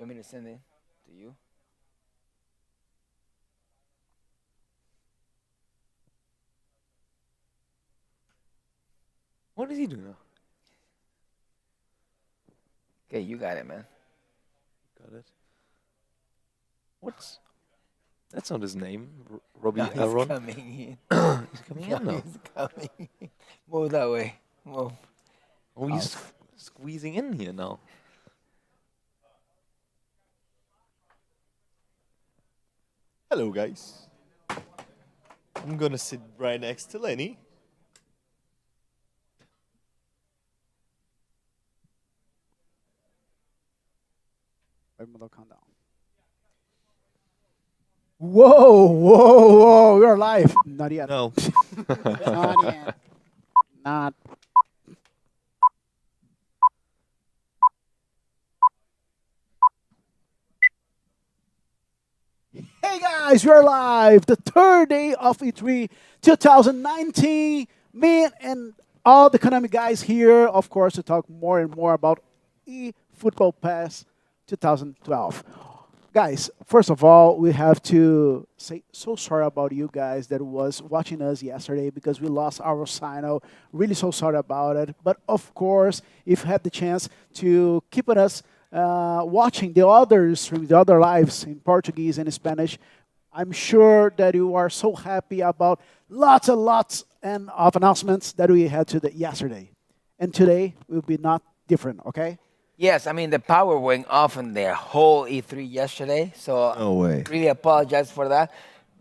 want me to send it to you? What does he do now? Okay, you got it, man. Got it. What's... That's not his name. Robbie No, he's Aaron. coming He's coming in. in now. He's coming. Move that way. Move. Oh, he's squeezing in here now. Hello, guys. I'm gonna sit right next to Lenny. Vai mudar o countdown. Whoa, we're live. Not yet. No. Not yet. Not. Hey guys, we're live. The third day of E3 2019. Me and all the Konami guys here, of course, to talk more and more about eFootball PES 2012. Guys, first of all, we have to say so sorry about you guys that was watching us yesterday because we lost our signal. Really so sorry about it. But of course, if you had the chance to keep on us watching the other streams, the other lives in Portuguese and Spanish, I'm sure that you are so happy about lots and lots of announcements that we had yesterday. And today will be not different, okay? Yes, I mean, the power went off in the whole E3 yesterday, so No way. really apologize for that.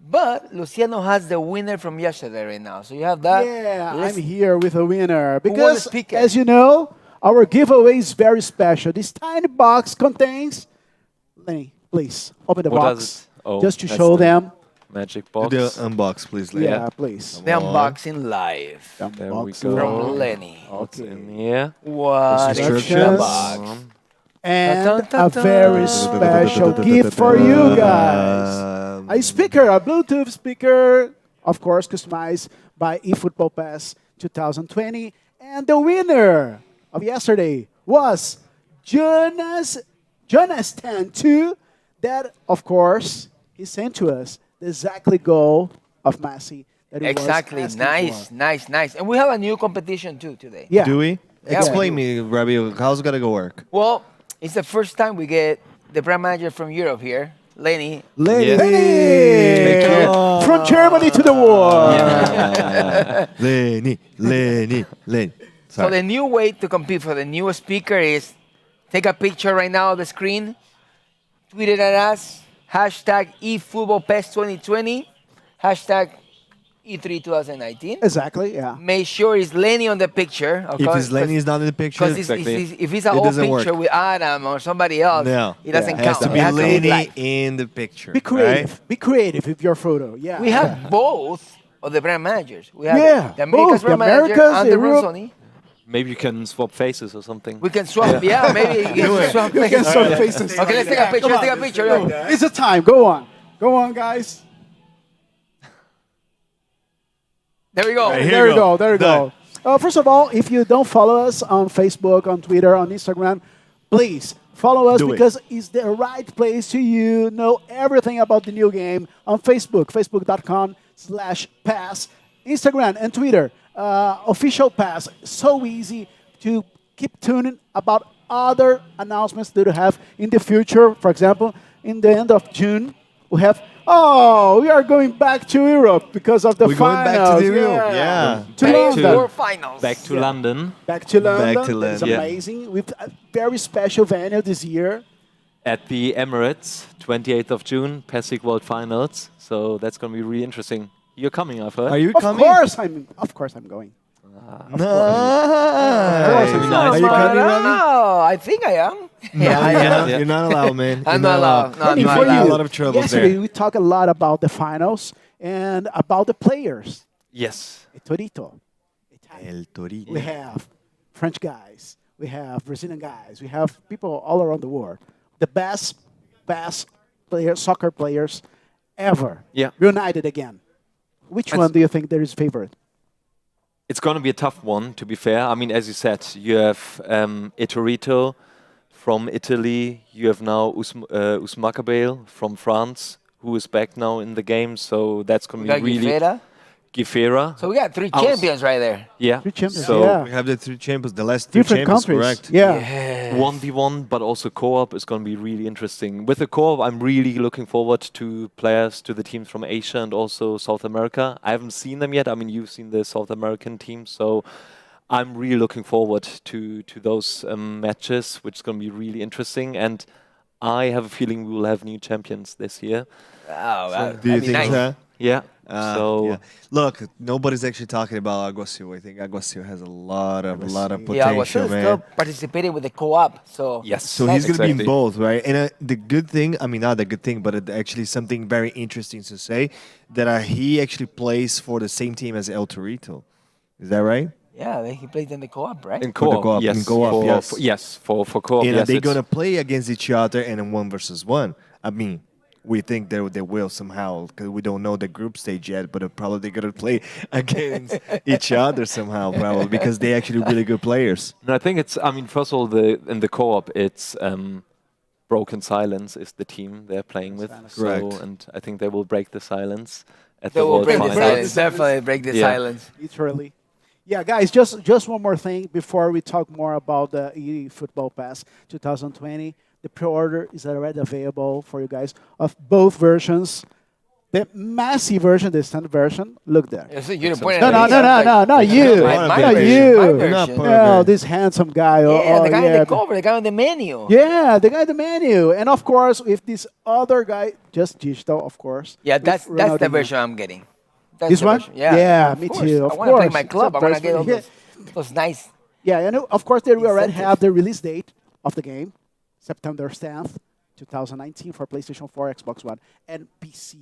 But Luciano has the winner from yesterday right now. So you have that. Yeah, Let's- I'm here with a winner won the because, speaker? as you know, our giveaway is very special. This tiny box contains. Lenny, please open the What box does it? Oh, just to that's show the them. Magic Do box. the unbox, please, Lenny. Yeah, please. The unboxing live There we Unbox go. from live. Lenny. What's Okay. in here? What is the Instructions. box? And Dun, dun, a dun, very dun. special gift for you guys. A speaker, a Bluetooth speaker, of course, customized by eFootball PES 2020. And the winner of yesterday was Jonas 2. That, of course, he sent to us the exactly goal of Messi. That he was Exactly. asking Nice, for. nice, nice. And we have a new competition too today. Yeah. Do we? Yeah, Explain we me, Rabbi, how's it gonna go work? Well, it's the first time we get the brand manager from Europe here, Lenny. Lenny! Yeah. Lenny! From Germany to the world. Lenny, Lenny, Lenny. So the new way to compete for the new speaker is take a picture right now of the screen, tweet it at us, hashtag eFootballPES2020, hashtag E3 2019. Exactly, yeah. Make sure it's Lenny on the picture. If it's Lenny is not in the picture, Because if it's an It old doesn't picture work. with Adam or somebody else, no. it doesn't It has count. to be It has to be Lenny live. in the picture. Be creative. Be creative with your photo. Yeah. We have both of the brand managers. We have Yeah, the Americas both, the brand manager Americas, and the the real Europe- Sony. Maybe you can swap faces or something. We can swap. Yeah, maybe you can swap. You can faces. swap faces. Okay, let's take a picture. Let's take a picture. Yeah. It's a time. Go on. Go on, guys. There we go. Right, here There you you go. go. There you Done. go. First of all, if you don't follow us on Facebook, on Twitter, on Instagram, please follow us Do it. because it's the right place to you know everything about the new game on Facebook, facebook.com/pass, Instagram and Twitter, official pass. So easy to keep tuning about other announcements that we have in the future. For example, in the end of June, we have. Oh, we are going back to Europe because of the We're going finals. back to the Europe. Yeah. To Back London. to finals. Back to London Back to London. Back to It's London. Yeah. amazing. With a very special venue this year. at the Emirates, 28th of June, PES World Finals. So that's going to be really interesting. You're coming, I've heard. Are you Of coming? course I'm going. Nice. nice. Are you coming, Rabbi? No, I think I am. No, Yeah, I you're am. not- You're not allowed, man. I'm You're not allowed. No, Lenny, I'm not for allowed. you, A lot of troubles yesterday there. we talked a lot about the finals and about the players. Yes. Torito. Italian. El Torito. We have French guys. We have Brazilian guys. We have people all around the world. The best players, soccer players ever. Yeah. Reunited again. Which That's- one do you think there is favorite? It's going to be a tough one, to be fair. I mean, as you said, you have Etorito from Italy. You have now Usmakabel from France, who is back now in the game. So that's going We to got be really Gifera. Gifera. So we got three I was- champions right there. Yeah. Three champions, So yeah. We have the three champions, the last three Different champions, countries. correct? Yeah. Yes. 1v1, but also co-op is going to be really interesting. With the co-op, I'm really looking forward to players, to the teams from Asia and also South America. I haven't seen them yet. I mean, you've seen the South American team, so I'm really looking forward to those matches, which is going to be really interesting. And I have a feeling we will have new champions this year. Oh, Do you that'd be think nice. so? Yeah. So look, nobody's actually talking about Aguasio. I think Aguasio has a lot of potential, Yeah, I was still man. participating with the co-op. So Yes. So he's going to be in Exactly. both, right? And the good thing, I mean, not the good thing, but actually something very interesting to say, that he actually plays for the same team as El Torito. Is that right? yeah, he played in the co-op, right? In For the co-op, co-op, yes. in co-op, for, yes. for co-op, And yes. they're it's- going to play against each other in a 1v1. I mean, we think they will somehow, because we don't know the group stage yet, but probably they're going to play against each other somehow, probably, because they're actually really good players. No, I think it's. I mean, first of all, in the co-op, it's Broken Silence is the team they're playing with. Silence. So, Correct. and I think they will break the silence at They the will World break the Finals. silence. Definitely break the Yeah. silence. Literally. Yeah, guys, just one more thing before we talk more about the eFootball Pass 2020. The pre-order is already available for you guys of both versions. The massive version, the standard version, look there. Yeah, so you didn't point No, at no, me. no, I was no, like, no, not you. My Not version, you. my Not version. per- No, this handsome guy. Yeah, the guy yeah, on the cover, the guy on the menu. Yeah, the guy in the menu. And of course, if this other guy, just digital, of course. Yeah, with that's Ronaldinho. the version I'm getting. That's This the one? version. Yeah, Yeah, of me course. too, I of want to play course. my club. I It's a want to get all version, those nice. Yeah, and of course, they already Incentive. have the release date of the game, September 10th, 2019 for PlayStation 4, Xbox One, and PC.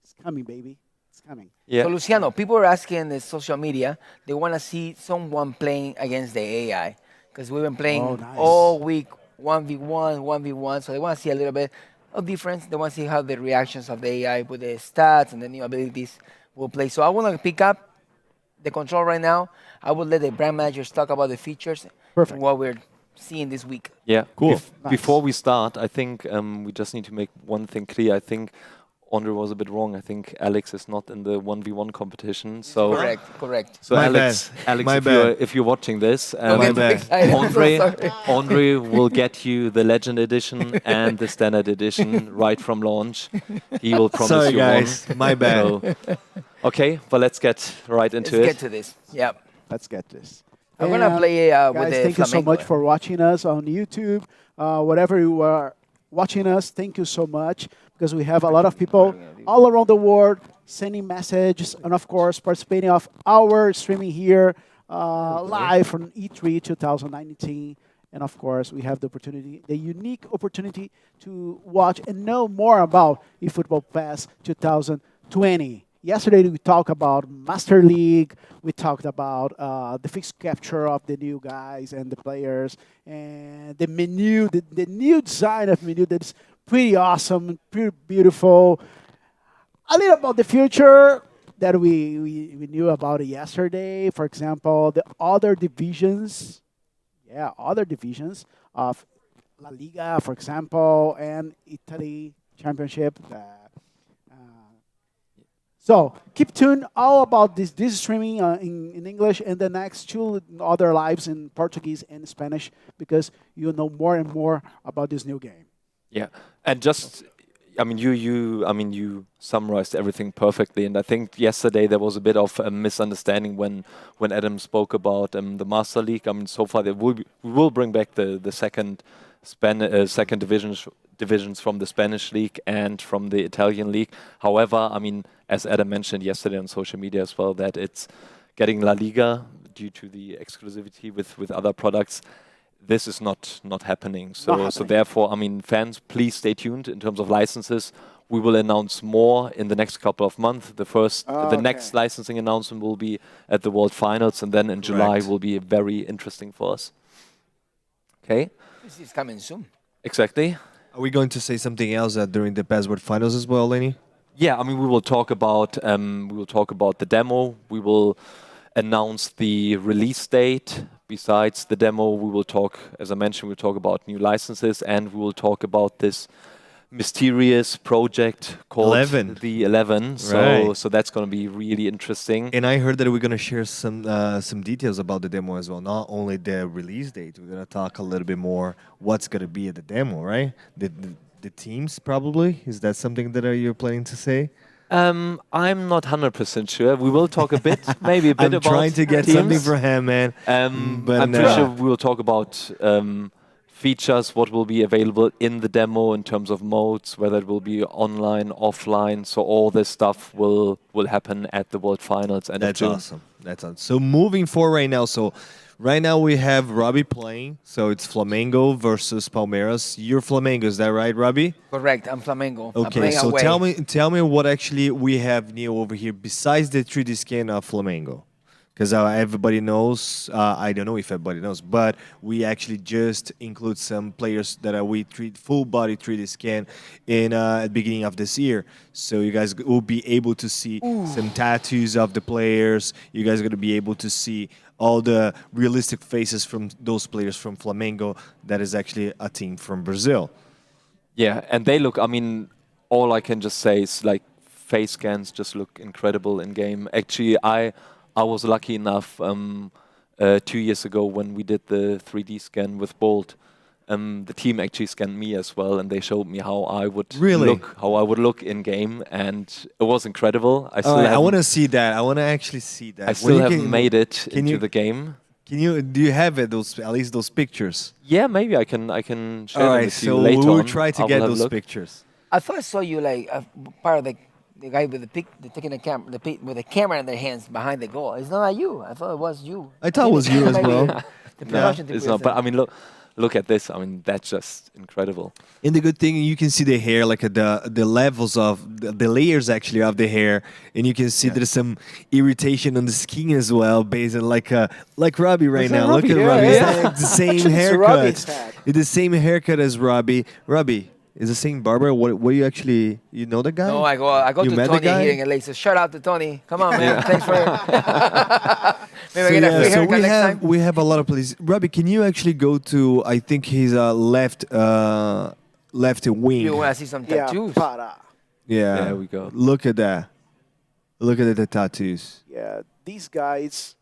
It's coming, baby. It's coming. Yeah. So Luciano, people are asking in the social media, they want to see someone playing against the AI because we've been playing Oh, nice. all week 1v1, 1v1. So they want to see a little bit of difference. They want to see how the reactions of the AI with the stats and the new abilities will play. So I want to pick up the control right now. I will let the brand managers talk about the features Perfect. and what we're seeing this week. Yeah. Cool. Nice. Before we start, I think we just need to make one thing clear. I think Andre was a bit wrong. I think Alex is not in the 1v1 competition. So, Correct. so My Alex, bad. Alex, My if you're, bad. if you're watching this, Don't My get too bad. excited. I'm so Andre, sorry. Andre will get you the Legend Edition and the Standard Edition right from launch. He will promise Sorry, you guys. one. My bad. So, okay, but let's get right Let's into get it. to this. Yeah. Let's get this. I'm going to And play with guys, the thank you so flamenco. much for watching us on YouTube. Whatever you are watching us, thank you so much because we have a lot of people all around the world sending messages and, of course, participating of our streaming here live from E3 2019. And, of course, we have the opportunity, the unique opportunity to watch and know more about eFootball Pass 2020. Yesterday we talked about Master League. We talked about the fixed capture of the new guys and the players, and the menu, the new design of menu that's pretty awesome, pretty beautiful. A little about the future that we knew about it yesterday. For example, the other divisions, other divisions of La Liga, for example, and Italy Championship. So keep tuned all about this streaming in English and the next two other lives in Portuguese and Spanish because you'll know more and more about this new game. Yeah, and just, I mean, you summarized everything perfectly, and I think yesterday there was a bit of a misunderstanding when Adam spoke about the Master League. I mean, so far we will bring back the second divisions from the Spanish league and from the Italian league. However, I mean, as Adam mentioned yesterday on social media as well, that it's getting La Liga due to the exclusivity with other products. This is not happening. So therefore, I mean, fans, please stay tuned in terms of licenses. We will announce more in the next couple of months. The next licensing announcement will be at the World Finals, and then in July will be very interesting for us. Okay, This is coming soon. exactly. Are we going to say something else during the Password Finals as well, Lenny? Yeah, I mean, we will talk about the demo. We will announce the release date besides the demo, we will talk, as I mentioned, we'll talk about new licenses, and we will talk about this mysterious project called 11. the 11. Right. So that's going to be really interesting. And I heard that we're gonna share some details about the demo as well. Not only the release date, we're gonna talk a little bit more what's gonna be at the demo, right? The teams probably. Is that something that you're planning to say? I'm not 100% sure. We will talk a bit, maybe a bit I'm about trying to get teams. something for him, man. But I'm pretty sure we will talk about features, what will be available in the demo in terms of modes, whether it will be online, offline. So all this stuff will happen at the World Finals end of That's June. awesome. That's awesome. So moving forward right now, so right now we have Robbie playing. So it's Flamengo versus Palmeiras. You're Flamengo, is that right, Robbie? Correct. I'm Flamengo. I'm Okay, playing so away. tell me what actually we have new over here besides the 3D scan of Flamengo. Because everybody knows, I don't know if everybody knows, but we actually just include some players that we treat full body 3D scan in at the beginning of this year. So you guys will be able to see some tattoos of the players. You guys are going to be able to see all the realistic faces from those players from Flamengo. That is actually a team from Brazil. Yeah, and they look, I mean, all I can just say is like face scans just look incredible in game. Actually, I was lucky enough 2 years ago when we did the 3D scan with Bolt. The team actually scanned me as well, and they showed me how I would look in game, and it was incredible. I want to see that. I want to actually see that. I still haven't made it into you- the game. Do you have it? At least those pictures. Yeah, maybe I can share All them right, with you so later we will on. try to I will get have a those look. pictures. I thought I saw you like part of the guy with the taking the camera, with the camera in their hands behind the goal. It's not like you. I thought it was you. I thought it was you as well. The No, production team it's was not. But there. I mean, look at this. I mean, that's just incredible. And the good thing, you can see the hair, like the levels of the layers actually of the hair, and you can see there's some irritation on the skin as well, based on like Robbie right Is that now. Look Robbie? at Yeah, Robbie. yeah. It's the same Actually, it's haircut. Robbie's head. It's the same haircut as Robbie. Robbie is the same barber. What you actually know the guy? No, I go You to met the Tony guy? here in LA. So shout out to Tony. Come on, man. Thanks for maybe I So, get a yeah, free so haircut next time. we have a lot of places. Robbie, can you actually go to? I think he's left wing. You want to see some Yeah, tattoos? para. Yeah. There we go. Look at that. Look at the tattoos. Yeah, these guys,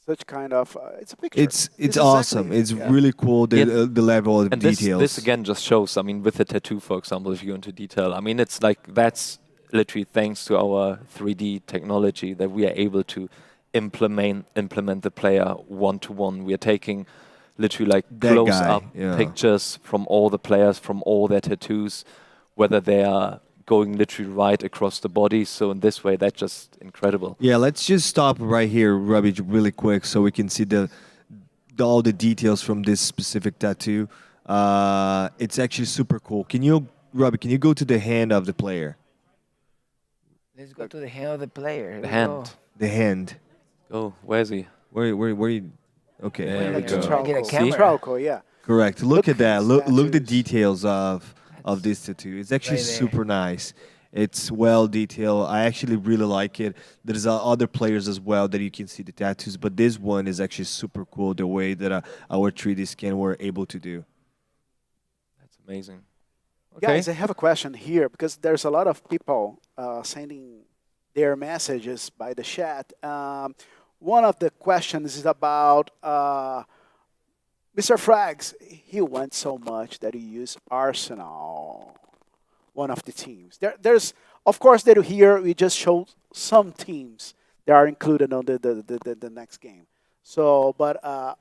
such kind of, it's a picture. It's awesome. exactly- It's yeah. really cool. The level of And details. this again just shows, I mean, with the tattoo, for example, if you go into detail, I mean, it's like that's literally thanks to our 3D technology that we are able to implement the player one-to-one. We are taking literally like That close-up guy, yeah. pictures from all the players, from all their tattoos, whether they are going literally right across the body. So in this way, that's just incredible. Yeah, let's just stop right here, Robbie, really quick, so we can see all the details from this specific tattoo. It's actually super cool. Robbie, can you go to the hand of the player? Let's go to the hand of the player. Here The we hand. go. The hand. Oh, where is he? Where you? Okay, There there we we Like go. go. Get a Trauco. camera. Trauco, yeah. Correct. Look at that. these Look the tattoos. details of this tattoo. It's actually Right there. super nice. It's well detailed. I actually really like it. There's other players as well that you can see the tattoos, but this one is actually super cool. The way that our 3D scan were able to do. That's amazing. Okay. Guys, I have a question here because there's a lot of people sending their messages by the chat. One of the questions is about Mr. Frags. He went so much that he used Arsenal, one of the teams. There's, of course, that here we just showed some teams that are included on the next game. So, but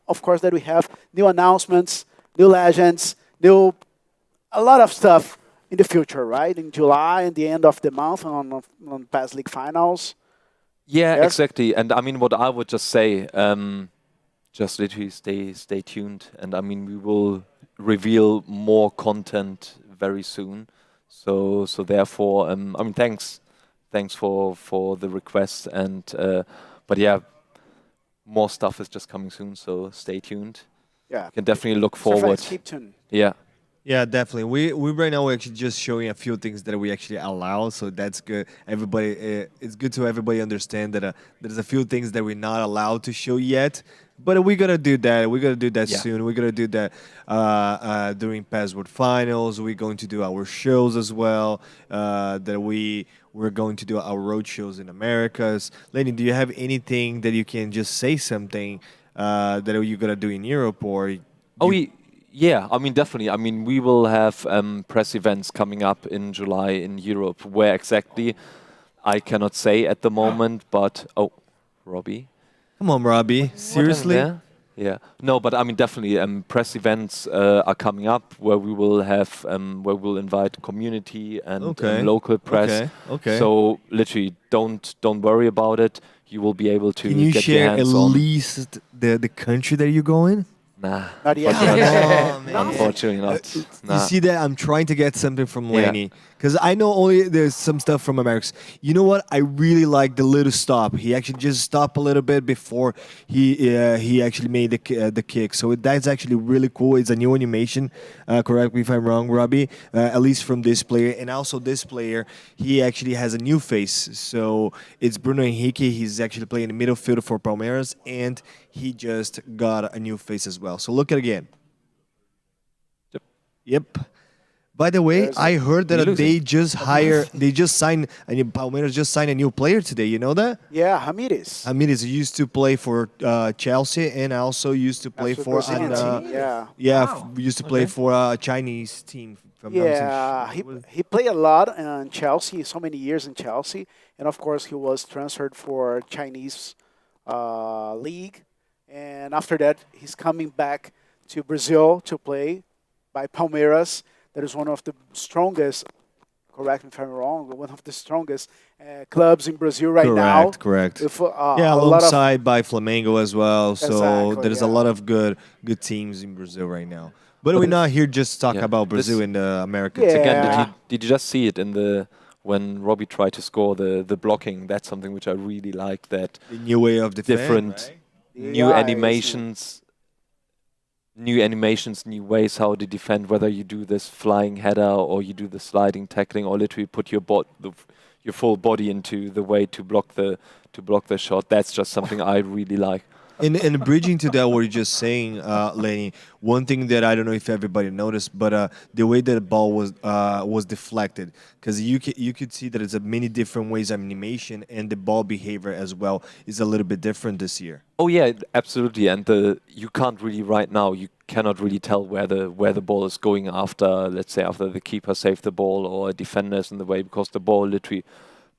of course, that we have new announcements, new legends, a lot of stuff in the future, right? In July, in the end of the month, on PES League finals. Yeah, Yes? exactly. And I mean, what I would just say, just literally stay tuned. And I mean, we will reveal more content very soon. So therefore, I mean, thanks for the request. And but yeah, more stuff is just coming soon. So stay tuned. Yeah. You can definitely look So friends, forward. keep tuned. Yeah. Yeah, definitely. We right now we're actually just showing a few things that we actually allow, so that's good. Everybody, it's good to everybody understand that there's a few things that we're not allowed to show yet, but we're gonna do that. We're gonna do that Yeah. soon. We're gonna do that during Password Finals. We're going to do our shows as well. That we're going to do our road shows in Americas. Lenny, do you have anything that you can just say something that you're gonna do in Europe or Oh, you? yeah. I mean, definitely. I mean, we will have press events coming up in July in Europe. Where exactly, I cannot say at the moment. But oh, Robbie, Come on, Robbie. what happened Seriously? there? Yeah. No, but I mean, definitely. Press events are coming up where we will have where we'll invite community and Okay. local press. Okay. Okay. So literally, don't worry about it. You will be able Can to you get your share at hands on. least the country that you go in? Nah, Not yet. Come on, man. unfortunately not. You Nah. see that I'm trying to get something from Yeah. Laney because I know only there's some stuff from America. You know what? I really like the little stop. He actually just stopped a little bit before he actually made the kick. So that's actually really cool. It's a new animation. Correct me if I'm wrong, Robbie. At least from this player, and also this player, he actually has a new face. So it's Bruno Henrique. He's actually playing the middle field for Palmeiras, and he just got a new face as well. So look at it again. Yep. By the way, There's I heard that You're losing. they just signed a new Palmeiras just signed a new player today. You know that? Yeah, Ramirez. I mean, he used to play for Chelsea and also used to play That's for the Brazilian team, yeah. yeah, Wow. used to play for a Chinese team. If I'm not Yeah, mistaken. he played a lot in Chelsea, so many years in Chelsea, and of course he was transferred for Chinese league, and after that he's coming back to Brazil to play by Palmeiras. That is one of the strongest. Correct me if I'm wrong. One of the strongest clubs in Brazil right now. Correct, correct. With Yeah, a lot of alongside by Flamengo as well. So Exactly, there's a yeah. lot of good teams in Brazil right now. But we're not here just to talk Yeah, about Brazil this- and America. Yeah. Again, Yeah. did you just see it in the when Robbie tried to score the blocking? That's something which I really like. That The new way of defense. different The new AI is animations, new ways how to defend. Whether you do this flying header or you do the sliding tackling, or literally put your full body into the way to block the shot. That's just something I really like. And bridging to that, what you're just saying, Lenny, one thing that I don't know if everybody noticed, but the way that the ball was deflected, because you could see that it's a many different ways of animation, and the ball behavior as well is a little bit different this year. Oh yeah, absolutely. And you can't really right now. You cannot really tell where the ball is going after. Let's say after the keeper saved the ball or a defender is in the way, because the ball literally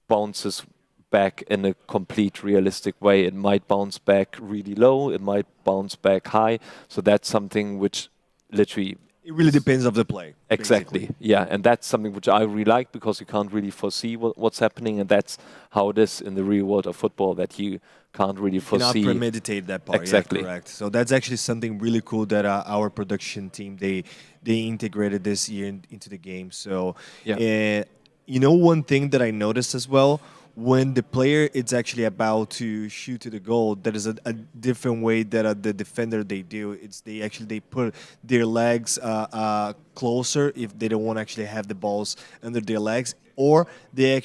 bounces back in a complete realistic way. It might bounce back really low. It might bounce back high. So that's something which literally. It really depends of the play. Exactly, basically. yeah, and that's something which I really like because you can't really foresee what's happening, and that's how it is in the real world of football, that you can't really Cannot foresee. premeditate that part. Exactly. Yeah, correct. So that's actually something really cool that our production team they integrated this year into the game. So Yeah. you know, one thing that I noticed as well, when the player is actually about to shoot to the goal, there is a different way that the defender they do. It's they put their legs closer if they don't want to actually have the balls under their legs, or they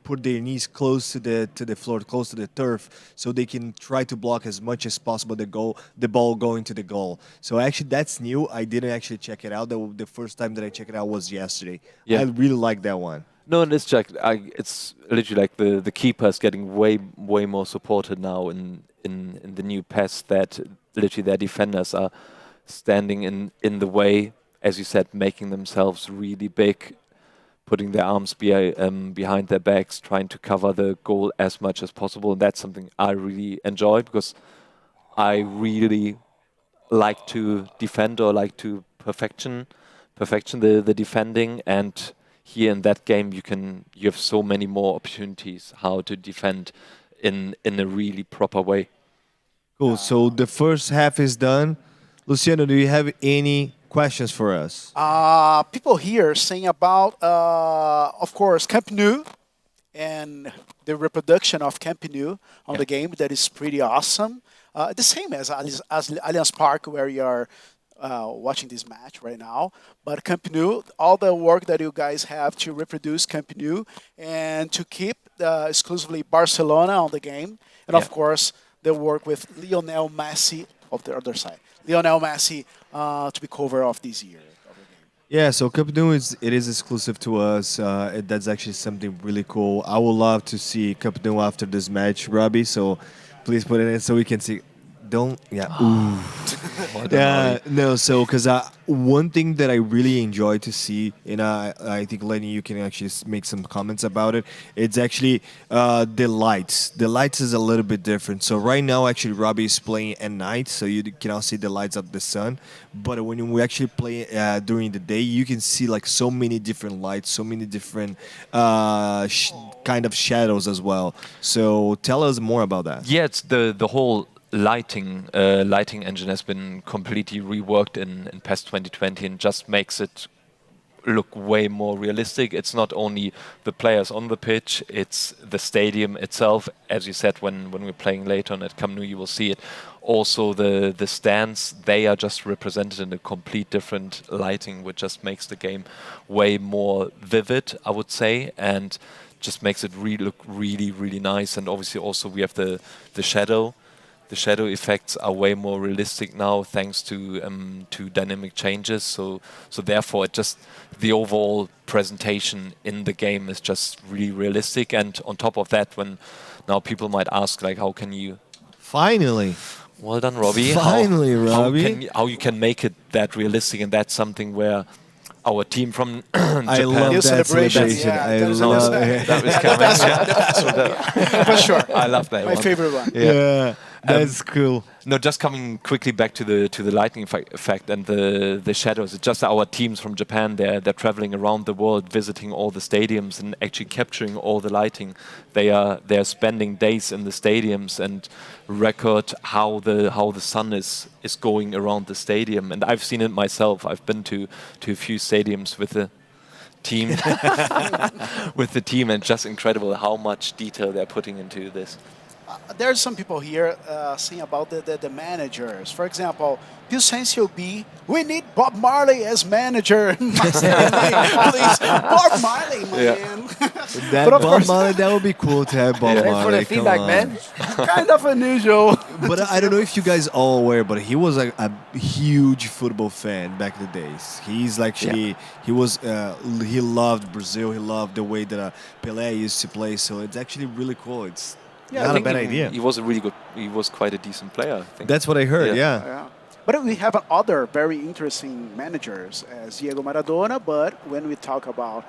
put their knees close to the floor, close to the turf, so they can try to block as much as possible the ball going to the goal. So actually that's new. I didn't actually check it out. The first time that I checked it out was yesterday. Yeah. I really like that one. No, and it's literally like the keeper is getting way more supported now in the new PES, that literally their defenders are standing in the way, as you said, making themselves really big, putting their arms behind their backs, trying to cover the goal as much as possible. And that's something I really enjoy, because I really like to defend, or like to perfection the defending. And here in that game you have so many more opportunities how to defend in a really proper way. Cool. So the first half is done. Luciano, do you have any questions for us? people here saying about, of course, Camp Nou and the reproduction of Camp Nou on the game. That is pretty awesome. The same as Allianz Park, where you are watching this match right now. But Camp Nou, all the work that you guys have to reproduce Camp Nou and to keep exclusively Barcelona on the game, and Yeah. of course the work with Lionel Messi of the other side. Lionel Messi to be cover of this year. Of the game. Yeah, so Cup Nou is exclusive to us. That's actually something really cool. I would love to see Cup Nou after this match, Robbie. So please put it in so we can see. Don't ooh. Yeah, no. So, because one thing that I really enjoy to see, and I think Lenny, you can actually make some comments about it. It's actually the lights. The lights is a little bit different. So right now, actually, Robbie is playing at night, so you cannot see the lights of the sun. But when we actually play during the day, you can see like so many different lights, so many different kind of shadows as well. So tell us more about that. Yeah, it's the whole lighting engine has been completely reworked in PES 2020 and just makes it look way more realistic. It's not only the players on the pitch, it's the stadium itself. As you said, when we're playing later on at Camp Nou, you will see it. Also, the stands, they are just represented in a complete different lighting, which just makes the game way more vivid, I would say, and just makes it look really, really nice. And obviously also we have the shadow. The shadow effects are way more realistic now, thanks to dynamic changes. So therefore, the overall presentation in the game is just really realistic. And on top of that, when now people might ask, like, how can you? Finally. Well done, Robbie. Finally, Robbie. How you can make it that realistic, and that's something where our team from Japan. I love New that celebration, celebration. yeah, I that was love nice. That was coming. For sure. I love that My one. favorite one. Yeah, that's cool. No, just coming quickly back to the lightning effect and the shadows. It's just our teams from Japan. They're traveling around the world, visiting all the stadiums and actually capturing all the lighting. They're spending days in the stadiums and record how the sun is going around the stadium. And I've seen it myself. I've been to a few stadiums with the team, and just incredible how much detail they're putting into this. There's some people here saying about the managers. For example, Pilsencio B, we need Bob Marley as manager. Please, Bob Marley, man. That But of Bob course- Marley, that would be cool to have Bob Thanks for Marley. the Come feedback, on. man. Kind of unusual. But I don't know if you guys all aware, but he was a huge football fan back in the days. He's actually he loved Brazil. He loved the way that Pelé used to play. So it's actually really cool. It's I not a think bad idea. He was a really good. He was quite a decent player, I think. That's what I heard. Yeah. Yeah. Yeah. But we have other very interesting managers as Diego Maradona. But when we talk about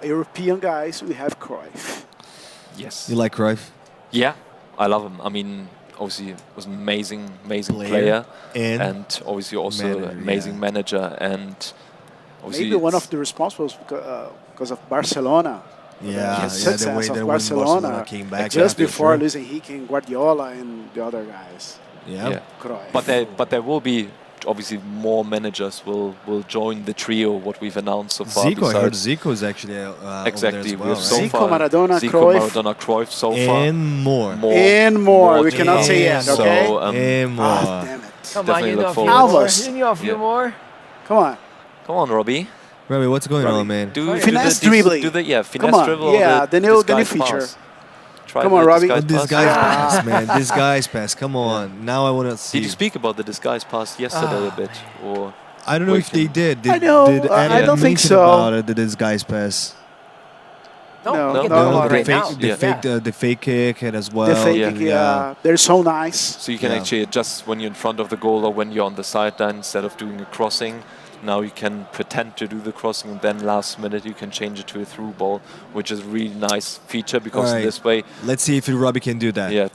European guys, we have Cruyff. Yes. You like Cruyff? Yeah, I love him. I mean, obviously, was an amazing Player player, and obviously also manager, amazing yeah. manager, and obviously Maybe one it's- of the responsibles because of Barcelona. Yeah, The yeah, the success way of that when Barcelona, Barcelona came back just after, before sure. Luis Enrique and Guardiola and the other guys. Yeah. yeah. Cruyff. But there will be obviously more managers will join the trio. What we've announced so far. Zico, I heard besides- Zico is actually Exactly. over We there have as so well, Zico, far Maradona, Zico, Cruyff. Maradona, Cruyff so right? far. And more. And more. We cannot say yet, So, okay? And more. Ah, damn it. Come on, Definitely you look know a few forward. more. Alves. You know a few Yeah. more. Come on. Come on, Robbie. Robbie, what's going Robbie, on, man? Do Finesse the, dribbling. Do the finesse Come on. dribble. Yeah, or the new disguise feature. pass. Try Come the on, Robbie. disguise This pass. guy's Ah. pass, man. This guy's pass. Come on. Now I want to see. Did you speak about the disguise pass yesterday a bit, or I don't know if they did. I know, Did I Adam don't think mention so. about it, this guy's pass? No, No, we can no, talk no, about the it right fake, now. the Yeah. fake, the fake kick and as well. The fake, yeah. yeah. They're so nice. so you can Yeah. actually adjust when you're in front of the goal or when you're on the sideline instead of doing a crossing. Now you can pretend to do the crossing, and then last minute you can change it to a through ball, which is a really nice feature because Alright. in this way, Let's see if Robbie can do that. yeah,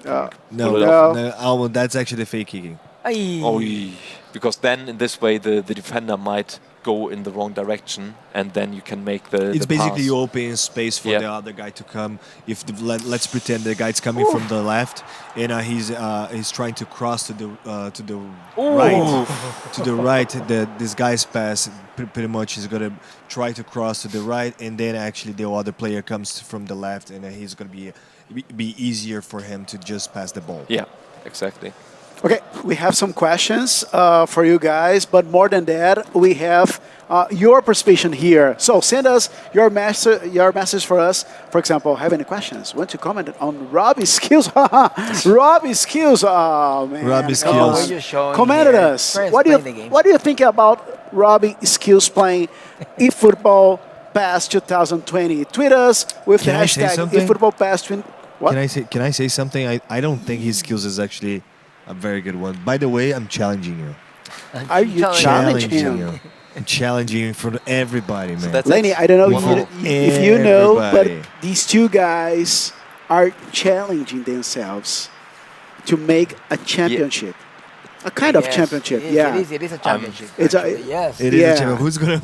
No, pull it no, off. that's actually the fake kicking. Aye. Because then in this way the defender might go in the wrong direction, and then you can make It's the basically pass. you open space for Yeah. the other guy to come. If let's pretend the guy's coming from the left, and he's trying to cross to the right, to the right. This guy's pass pretty much is gonna try to cross to the right, and then actually the other player comes from the left, and he's gonna be easier for him to just pass the ball. Yeah, exactly. Okay, we have some questions for you guys, but more than that, we have your participation here. So send us your message for us. For example, have any questions? Want to comment on Robbie's skills? Robbie's skills. Oh man, Robbie's come skills. on. We're just showing Comment at here. us. Friends What do playing the game. you think about Robbie's skills playing eFootball Pass 2020? Tweet us with Can the I say hashtag something? eFootball Pass 20. What? Can I say something? I don't think his skills is actually a very good one. By the way, I'm challenging you. Are you challenging him? you. I'm challenging you in front of everybody, man. that's Lenny, I don't know Wow. if you know, but Everybody. these two guys are challenging themselves to make a championship. A kind of Yes, championship, it is, yeah. It is a championship. It's a- actually, yes. It is Yeah. a champion. Who's gonna?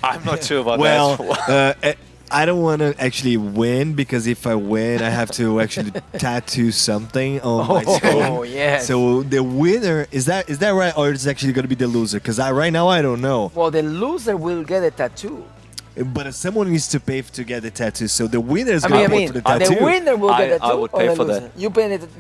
I'm not sure about well, that. I don't want to actually win because if I win, I have to actually tattoo something on my skin. Oh, yes. So the winner is that right, or is it actually gonna be the loser? Because right now I don't know. Well, the loser will get a tattoo. But someone needs to pay to get the tattoo. So the winner is I gonna mean, pay for the tattoo. the winner will get a I tattoo. would or pay the for loser? that. You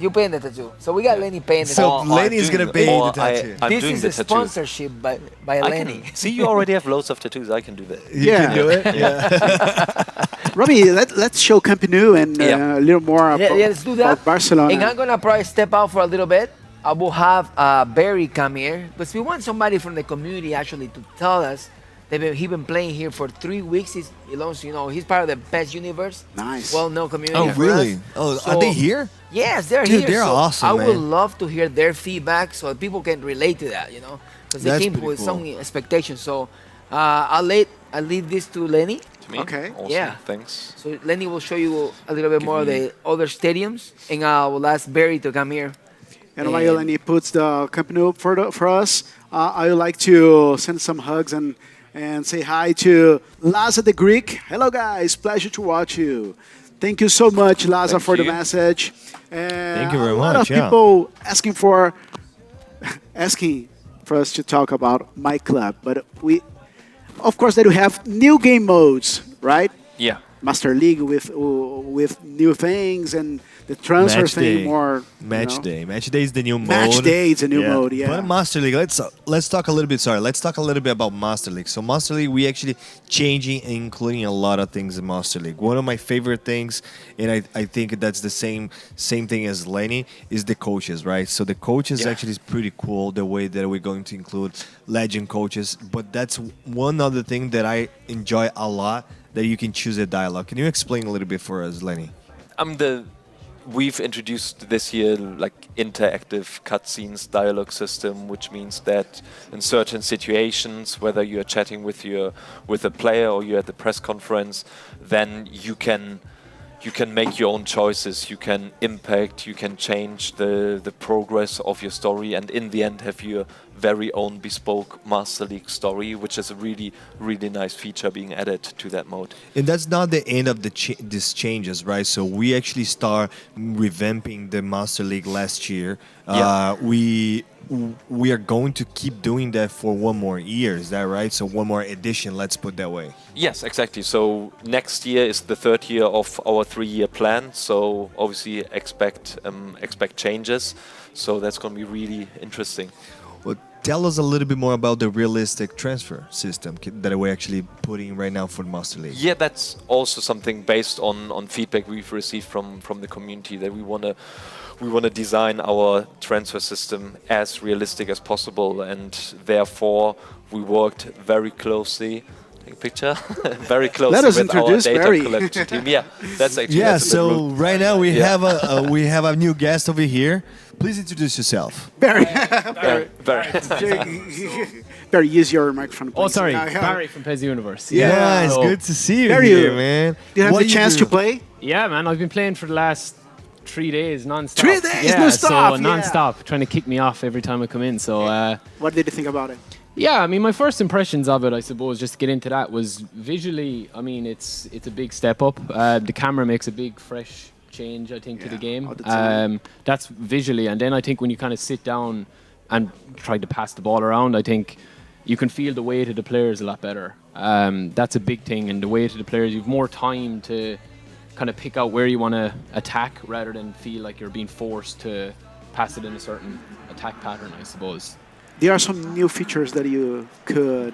paying the tattoo. So we got Lenny paying the So tattoo. Lenny is gonna pay the or tattoo. I'm This doing is the a tattoo. sponsorship by I Lenny. can, see, you already have loads of tattoos. I can do that. You Yeah. can do it. Yeah. Robbie, let's show Camp Nou and Yeah. a little more Yeah, about, let's do that. about Barcelona. And I'm gonna probably step out for a little bit. I will have Barry come here, but we want somebody from the community actually to tell us that he's been playing here for 3 weeks. He belongs, he's part of the PES universe. Nice. Well-known community. Oh, for really? us. Oh, So- are they here? Yes, they're Dude, here. they're so awesome, I would man. love to hear their feedback so people can relate to that, because they That's came pretty with cool. some expectations. So I'll leave this to Lenny. To me? Okay. Awesome. Yeah. Thanks. So Lenny will show you a little bit Give more of me- the other stadiums, and I will ask Barry to come here. And while Lenny puts the Camp Nou for us, I would like to send some hugs and say hi to Laza the Greek. Hello, guys. Pleasure to watch you. Thank you so much, Laza, Thank for the you. message. And Thank you very a lot much, of yeah. people asking for us to talk about my club, but of course, they do have new game modes, right? Yeah. Master League with new things and the transfer Match thing day. more. Match day. Match day is the new mode. Match day is a new mode, yeah. But Master League, let's talk a little bit. Sorry, let's talk a little bit about Master League. So Master League, we actually changing and including a lot of things in Master League. One of my favorite things, and I think that's the same thing as Lenny, is the coaches, right? So the coaches Yeah. actually is pretty cool. The way that we're going to include legend coaches, but that's one other thing that I enjoy a lot. That you can choose a dialogue. Can you explain a little bit for us, Lenny? We've introduced this year like interactive cutscenes dialogue system, which means that in certain situations, whether you are chatting with a player or you're at the press conference, then you can make your own choices. You can impact. You can change the progress of your story, and in the end, have your very own bespoke Master League story, which is a really, really nice feature being added to that mode. And that's not the end of these changes, right? So we actually start revamping the Master League last year. Yeah. We are going to keep doing that for one more year. Is that right? So one more edition. Let's put that way. Yes, exactly. So next year is the third year of our 3-year plan. So obviously expect changes. So that's going to be really interesting. Well, tell us a little bit more about the realistic transfer system that we're actually putting right now for the Master League. Yeah, that's also something based on feedback we've received from the community, that we want to design our transfer system as realistic as possible, and therefore we worked very closely. Take a picture. Very closely Let us with our introduce data Barry. collection team. Yeah, that's actually Yeah. that's a bit So rude. right now we Yeah. have a new guest over here. Please introduce yourself. Barry, Very. Barry, use your microphone. Oh, please. sorry, Yeah. Barry from PES Universe. Yeah, it's So- good to see you There here, you- man. Do you have What the chance do? to play? Yeah, man, I've been playing for the last 3 days non-stop. 3 days, yeah, non-stop, So yeah. non-stop, trying to kick me off every time I come in. So What did you think about it? yeah, I mean, my first impressions of it, I suppose, just to get into that, was visually. I mean, it's a big step up. The camera makes a big, fresh change, I think, to the game. all the time. That's visually, and then I think when you kind of sit down and try to pass the ball around, I think you can feel the weight of the players a lot better. That's a big thing, and the weight of the players, you've more time to kind of pick out where you want to attack rather than feel like you're being forced to pass it in a certain attack pattern, I suppose. There are some new features that you could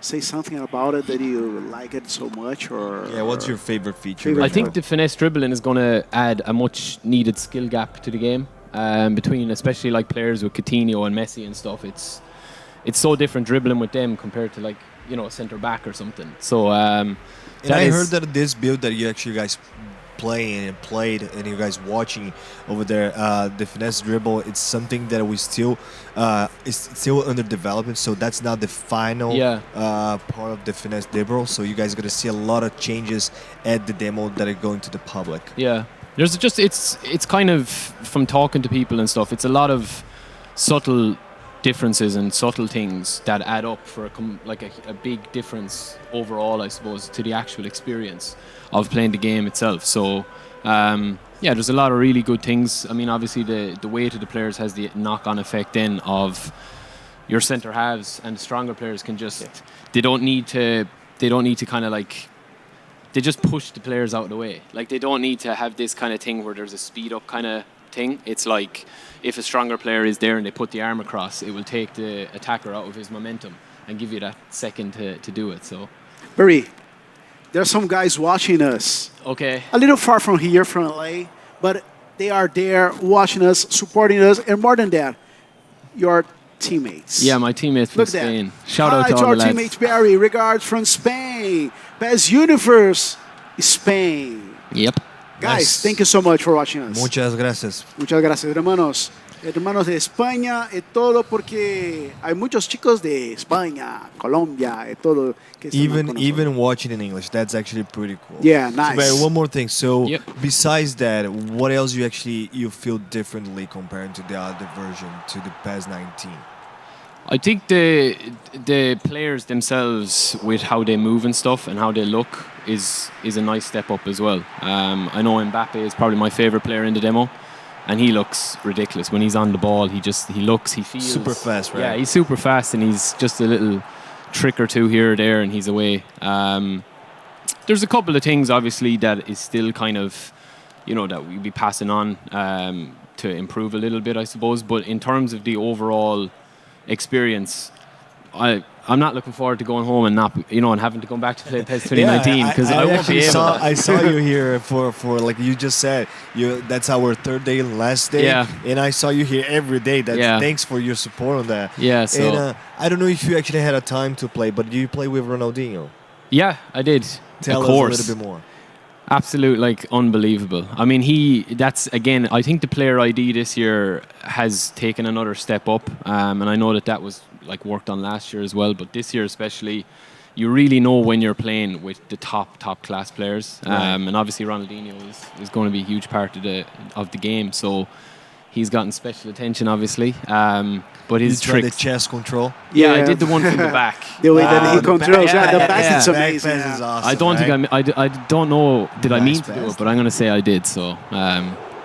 say something about it that you like it so much, or Yeah, what's your favorite feature? Favorite I right think now? the finesse dribbling is going to add a much needed skill gap to the game between, especially like players with Coutinho and Messi and stuff. It's so different dribbling with them compared to like a centre back or something. So And that I is- heard that this build that you actually guys played and you guys watching over there, the finesse dribble, it's something that we still is still under development. So that's not the final Yeah. part of the finesse dribble. So you guys are gonna see a lot of changes at the demo that are going to the public. Yeah, there's just it's kind of from talking to people and stuff. It's a lot of subtle differences and subtle things that add up for a big difference overall, I suppose, to the actual experience of playing the game itself. So yeah, there's a lot of really good things. I mean, obviously the weight of the players has the knock-on effect then of your centre halves, and the stronger players can just they don't need to kind of like. They just push the players out of the way. Like, they don't need to have this kind of thing where there's a speed up kind of thing. It's like if a stronger player is there and they put the arm across, it will take the attacker out of his momentum and give you that second to do it. So, Barry, there are some guys watching us okay. a little far from here, from LA, but they are there watching us, supporting us, and more than that, your teammates. Yeah, my teammates from Look at Spain. that. Shout Hi out to to all our the lads. teammates, Barry. Regards from Spain. PES Universe, Spain. Yep. Guys, Nice. thank you so much for watching us. Muchas gracias. Muchas gracias, hermanos. Hermanos de España y todo, porque hay muchos chicos de España, Colombia y todo. Que están con nosotros. Even watching in English, that's actually pretty cool. Yeah, So, nice. Barry, one more thing. So Yep. besides that, what else you feel differently compared to the other version, to the PES 19? I think the players themselves, with how they move and stuff and how they look, is a nice step up as well. I know Mbappe is probably my favorite player in the demo, and he looks ridiculous when he's on the ball. He feels Super fast, right? Yeah, he's super fast, and he's just a little trick or two here or there, and he's away. There's a couple of things obviously that is still kind of, that we'll be passing on to improve a little bit, I suppose. But in terms of the overall experience, I'm not looking forward to going home and not, and having to come back to play PES 2019 because I won't be able. I saw you here for like you just said. That's our third day and last day. Yeah. And I saw you here every day. Yeah. Thanks for your support on that. Yeah, so And I don't know if you actually had a time to play, but do you play with Ronaldinho? yeah, I did. Tell of us course. a little bit more. Absolute, unbelievable. I mean, that's again, I think the player ID this year has taken another step up, and I know that was worked on last year as well, but this year especially, you really know when you're playing with the top class players, Right. and obviously Ronaldinho is going to be a huge part of the game, so he's gotten special attention, obviously. But his You tried the tricks, chess control. yeah, I Yeah. did the one from the back. The way that he the controls, back- the yeah, back yeah. is Back amazing. pass yeah. is awesome. I don't right? think I don't know. Did I Nice mean to do pass. it? But I'm going to say I did. So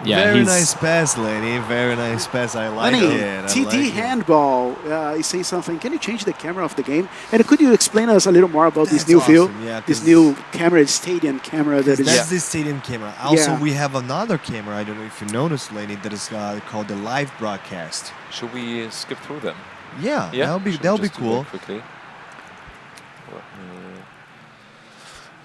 yeah, Very he's nice pass, Lenny. Very nice pass. I like Lenny, it. I TD like it. handball is saying something. Can you change the camera of the game? And could you explain us a little more about this That's new view? awesome, yeah, This 'cause- new camera, stadium camera that is. That's the stadium camera. Also, Yeah. we have another camera. I don't know if you noticed, Lenny, that is called the live broadcast. Should we skip through them? Yeah, Yeah, that'll be should we that'll be just do cool. that quickly.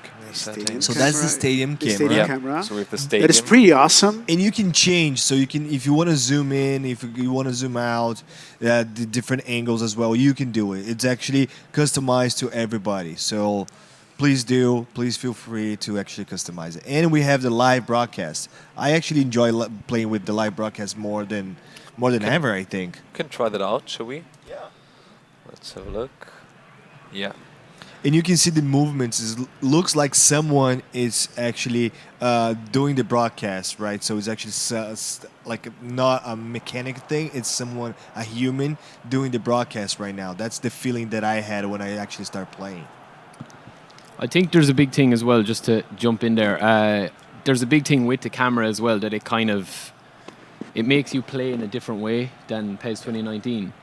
Camera Stadium settings. So that's the camera, stadium the camera. stadium Yeah. camera. So we have the That stadium. is pretty awesome. And you can change, so you can, if you want to zoom in, if you want to zoom out, the different angles as well, you can do it. It's actually customized to everybody. So please feel free to actually customize it. And we have the live broadcast. I actually enjoy playing with the live broadcast more than ever, I think. Can try that out, shall we? Yeah. Let's have a look. Yeah. And you can see the movements. It looks like someone is actually doing the broadcast, right? So it's actually like not a mechanic thing. It's someone, a human, doing the broadcast right now. That's the feeling that I had when I actually started playing. I think there's a big thing as well, just to jump in there. There's a big thing with the camera as well, that it makes you play in a different way than PES 2019.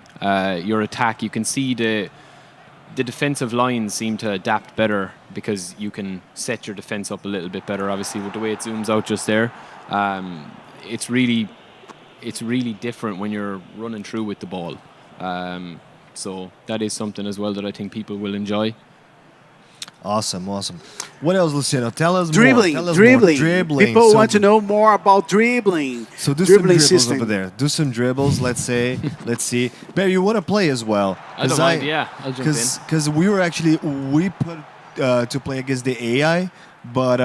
Your attack, you can see the defensive lines seem to adapt better because you can set your defense up a little bit better, obviously, with the way it zooms out just there. it's really different when you're running through with the ball. So that is something as well that I think people will enjoy. Awesome. What else, Luciano? Tell us Dribbling, more. Tell us dribbling. More. Dribbling. People So- want to know more about dribbling. So do dribbling some dribbles system. over there. Do some dribbles. Let's say. Let's see. Barry, you want to play as well? I don't mind, yeah, I'll jump in. Because we put to play against the AI, but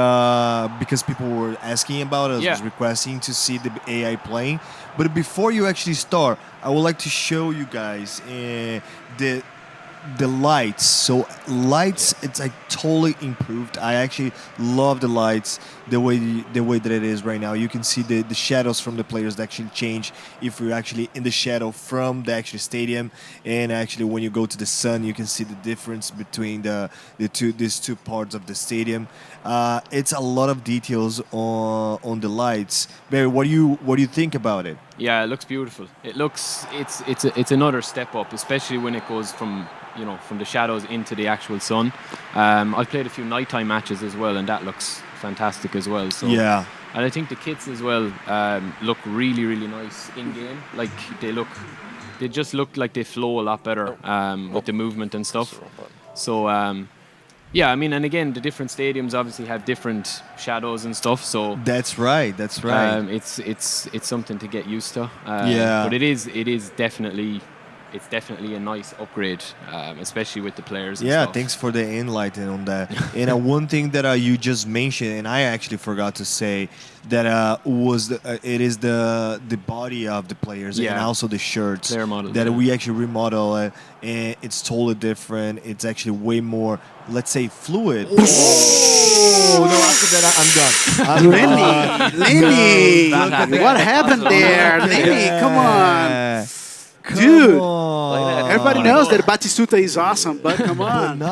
because people were asking about us, Yeah. was requesting to see the AI playing. But before you actually start, I would like to show you guys the lights. So lights, it's like totally improved. I actually love the lights the way that it is right now. You can see the shadows from the players that actually change if you're actually in the shadow from the actual stadium, and actually when you go to the sun, you can see the difference between these two parts of the stadium. It's a lot of details on the lights. Barry, what do you think about it? Yeah, it looks beautiful. It looks it's another step up, especially when it goes from the shadows into the actual sun. I've played a few nighttime matches as well, and that looks fantastic as well. So Yeah. and I think the kits as well look really, really nice in game. Like they just look like they flow a lot better with the movement and stuff. So yeah, I mean, and again, the different stadiums obviously have different shadows and stuff. So That's right. it's something to get used to. Yeah. But it is definitely a nice upgrade, especially with the players. And Yeah, stuff. thanks for the enlighten on that. And one thing that you just mentioned, and I actually forgot to say, that it is the body of the players and Yeah. also the shirts Player models, that yeah. we actually remodel, and it's totally different. It's actually way more, let's say, fluid. Oh no! After that, I'm done. Lenny, Look at that. what happened there? Lenny, come on. Dude. Everybody knows that Batistuta is awesome, but come on. Dude.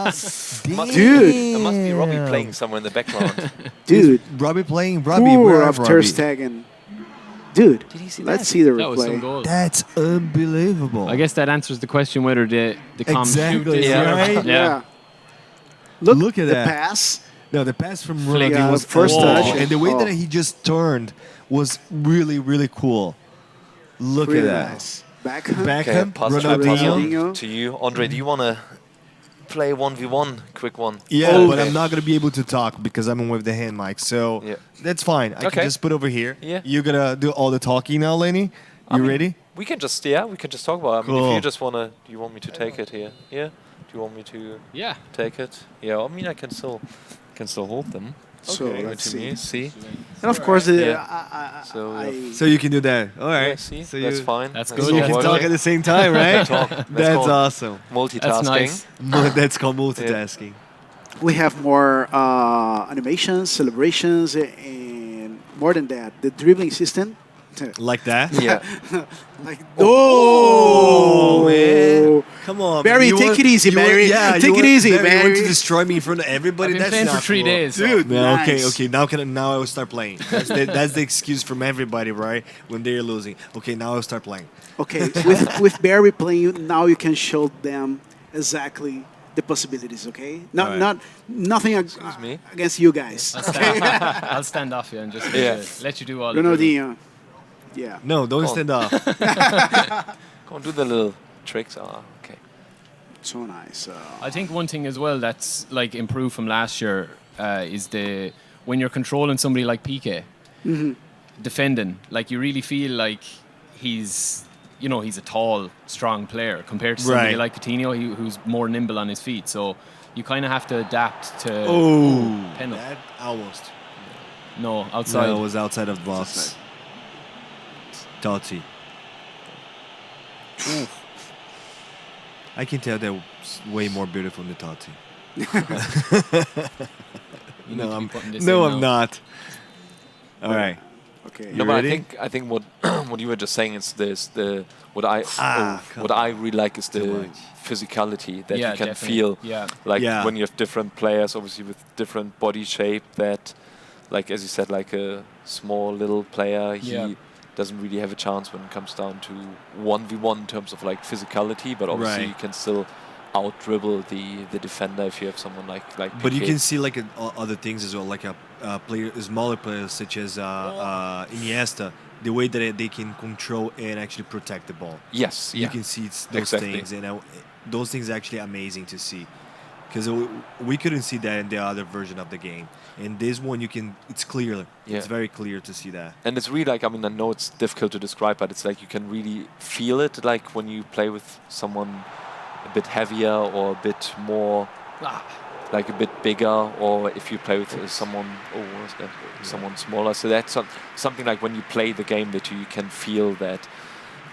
There must be Robbie playing somewhere in the background. Dude. Robbie, Poor where of are Ter Robbie? Stegen. Dude, Did he see let's that? see the That was some replay. goal. That's unbelievable. I guess that answers the question whether the com Exactly, shoot is right? Yeah. Look at the that. pass. No, the pass from Flick. Ronaldinho Yeah, was first awesome. touch. And the way Oh. that he just turned was really, really cool. Look Really at that. nice. Beckham. Okay, Beckham, pass Ronaldinho. to you. Andre, do you want to play 1v1? Quick one. Yeah, Oh, but okay. I'm not going to be able to talk because I'm with the hand mic. So Yeah. that's fine. I Okay. can just put over here. Yeah. You're going to do all the talking now, Lenny? You ready? We can just talk about it. I mean, if Cool. you just want to, do you want me to take it here? Yeah? Do you want me to Yeah. take it? Yeah, I mean, I can still hold them. So Give it let's to see. me. See? And of course, Yeah. So, So you can do that. All right. Yeah, see? So That's you, fine. That's So good, you yeah. can talk at the same time, right? Talk. That's called awesome. multitasking. That's nice. That's called multitasking. we have more animations, celebrations, and more than that, the dribbling system. Like that? Yeah. Like, Oh, man. Come on, Barry, man. take it easy, Barry. Take it easy, You want Barry. to destroy me in front of everybody? I've been That's playing for not 3 cool. days, so- Dude, No, nice. okay. Now I will start playing. That's the excuse from everybody, right? When they're losing. Okay, now I'll start playing. Okay, with Barry playing, now you can show them exactly the possibilities. Okay, Alright. nothing me? against you guys. I'll stand off you and just let you do all the Ronaldinho. Yeah. No, don't Go on. stand up. Go on, do the little tricks. Ah, okay. So nice. I think one thing as well that's like improved from last year is when you're controlling somebody like PK, defending, like you really feel like he's a tall, strong player compared to somebody Right. like Coutinho who's more nimble on his feet. So you kind of have to adapt to. Oh, penalty. that almost. No, outside. No, it was outside of the box. Totti. I can tell they're way more beautiful than Totti. You need to be putting this No, in I'm now. not. All right. Okay. No, You but ready? I think what what you were just saying is what come I really like is the much. physicality that Yeah, you can definitely. feel. Yeah. Like Yeah. when you have different players, obviously with different body shape. That, like as you said, like a small little player, he Yeah. doesn't really have a chance when it comes down to 1v1 in terms of like physicality. But obviously Right. you can still out dribble the defender if you have someone like. But you Piqué. can see like other things as well, like smaller players such as Iniesta, the way that they can control and actually protect the ball. Yes, You yeah. can see those Exactly. things, and those things are actually amazing to see, because we couldn't see that in the other version of the game. In this one, it's clear. Yeah. It's very clear to see that. And it's really like, I mean, I know it's difficult to describe, but it's like you can really feel it, like when you play with someone a bit heavier or a bit more, like a bit bigger, or if you play with someone, what was that? Someone smaller. So that's something like when you play the game that you can feel that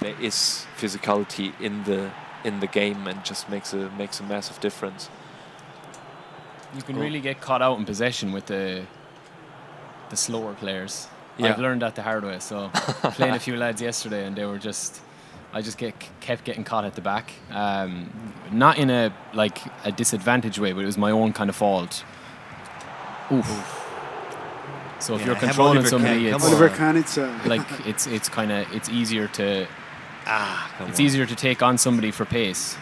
there is physicality in the game, and just makes a massive difference. You can really get caught out in possession with the slower players. Yeah. I've learned that the hard way. So playing a few lads yesterday, and they were I just kept getting caught at the back. Not in a disadvantaged way, but it was my own kind of fault. Oof. So if Yeah, you're have controlling Oliver somebody, Kahn, it's come Oliver on. Kahn, it's like it's easier to Come it's on. easier to take on somebody for pace.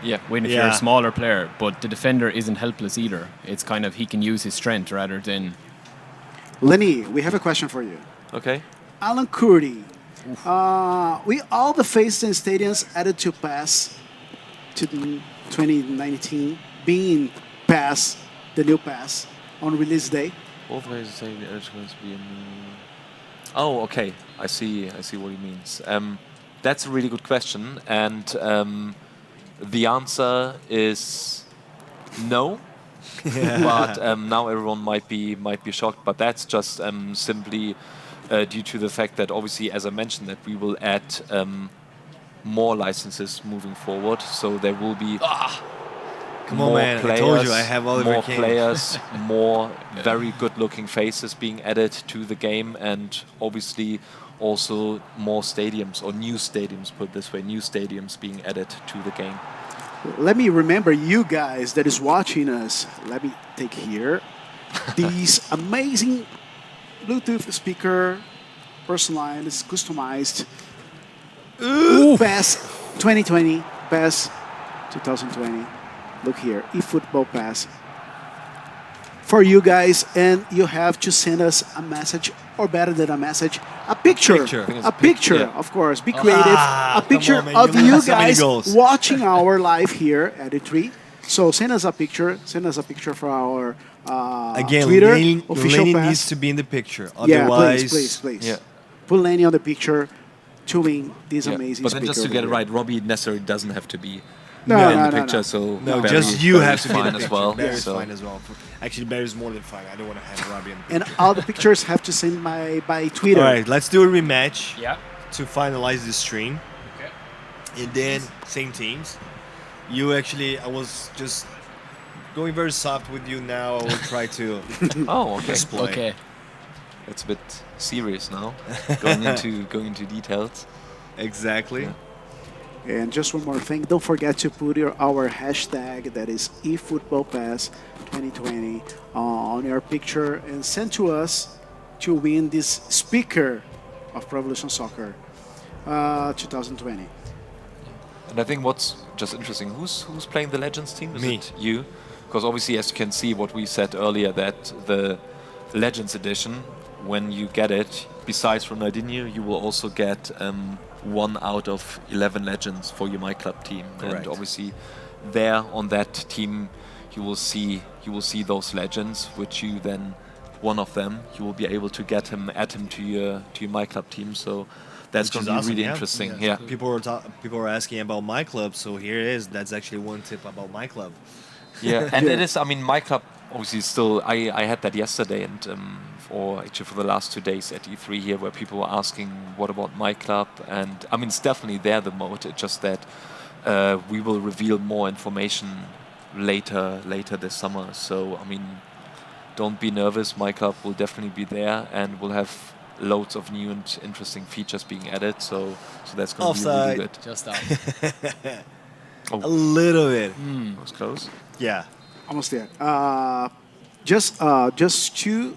Yeah. When if you're Yeah. a smaller player, but the defender isn't helpless either. It's kind of he can use his strength rather than. Lenny, we have a question for you. Okay. Alan Kurdi. We all the faces and stadiums added to PES to the 2019 being PES, the new PES, on release day. Both ways saying the edge going to be Oh, okay. I see what he means. That's a really good question, and the answer is no. But now everyone might be shocked. But that's just simply due to the fact that obviously, as I mentioned, that we will add more licenses moving forward. So there will be Come on, more man. players, I told you I have Oliver more Kahn. players, more very good-looking faces being added to the game, and obviously also more stadiums, or new stadiums, put it this way, new stadiums being added to the game. Let me remember you guys that is watching us. Let me take here these amazing Bluetooth speaker, personalized, customized. PES 2020, PES 2020. Look here, eFootball PES. For you guys, and you have to send us a message, or better than a message, a picture. Picture. I think it's A a pic- picture, yeah. of course. Be creative. A come picture on, man, of you you have so many guys goals. watching our live here at E3. So send us a picture. Send us a picture for our Again, Twitter Lenny official PES. needs to be in the picture. Yeah, Otherwise, please. Yeah. Put Lenny on the picture to win this Yeah. amazing But then just to speaker get it over right, Robbie necessarily doesn't have to be No, in no, the no, picture. no. So no, Barry- just you Barry's have to be in fine the as picture. well. Barry's so. fine as well. Actually, Barry's more than fine. I don't want to have Robbie in the And picture. all the pictures have to send by Twitter. All right, let's do a rematch Yeah. to finalize the stream. Okay. And then, same teams. You actually, I was just going very soft with you now. I will try to Oh, okay. display. Okay. It's a bit serious now, going into details. Exactly. Yeah. And just one more thing, don't forget to put our hashtag, that is eFootballPass 2020, on your picture and send to us to win this speaker of Pro Evolution Soccer 2020. And I think what's just interesting, who's playing the Legends team? Is Me. it you? Because obviously, as you can see, what we said earlier, that the Legends edition, when you get it, besides Ronaldinho, you will also get 1 out of 11 Legends for your My Club team. Correct. And obviously, there on that team, you will see those Legends, which you then, one of them, you will be able to add him to your My Club team. So that's Which going is to be awesome, really yeah. interesting. Yeah. People were asking about my club, so here it is. That's actually one tip about my club. Yeah, and it is. I mean, my club obviously still. I had that yesterday, and or actually for the last 2 days at E3 here, where people were asking, "What about my club?" And I mean, it's definitely there, the mode. It's just that we will reveal more information later this summer. So I mean, don't be nervous. My club will definitely be there, and we'll have loads of new and interesting features being added. So that's going to be really Offside. good. Just that. A little bit. That was close. Yeah. Almost there. Just to,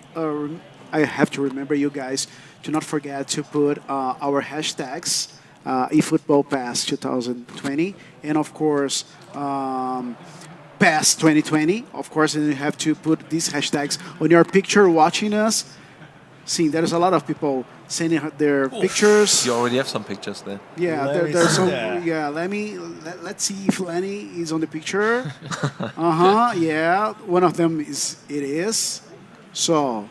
I have to remember you guys to not forget to put our hashtags eFootball PES 2020, and of course, PES 2020. Of course, and you have to put these hashtags on your picture watching us. See, there's a lot of people sending their pictures. You already have some pictures there. Yeah, Let there, me there's see some. that. Yeah, let's see if Lenny is on the picture. Yeah, one of them is. It is. So,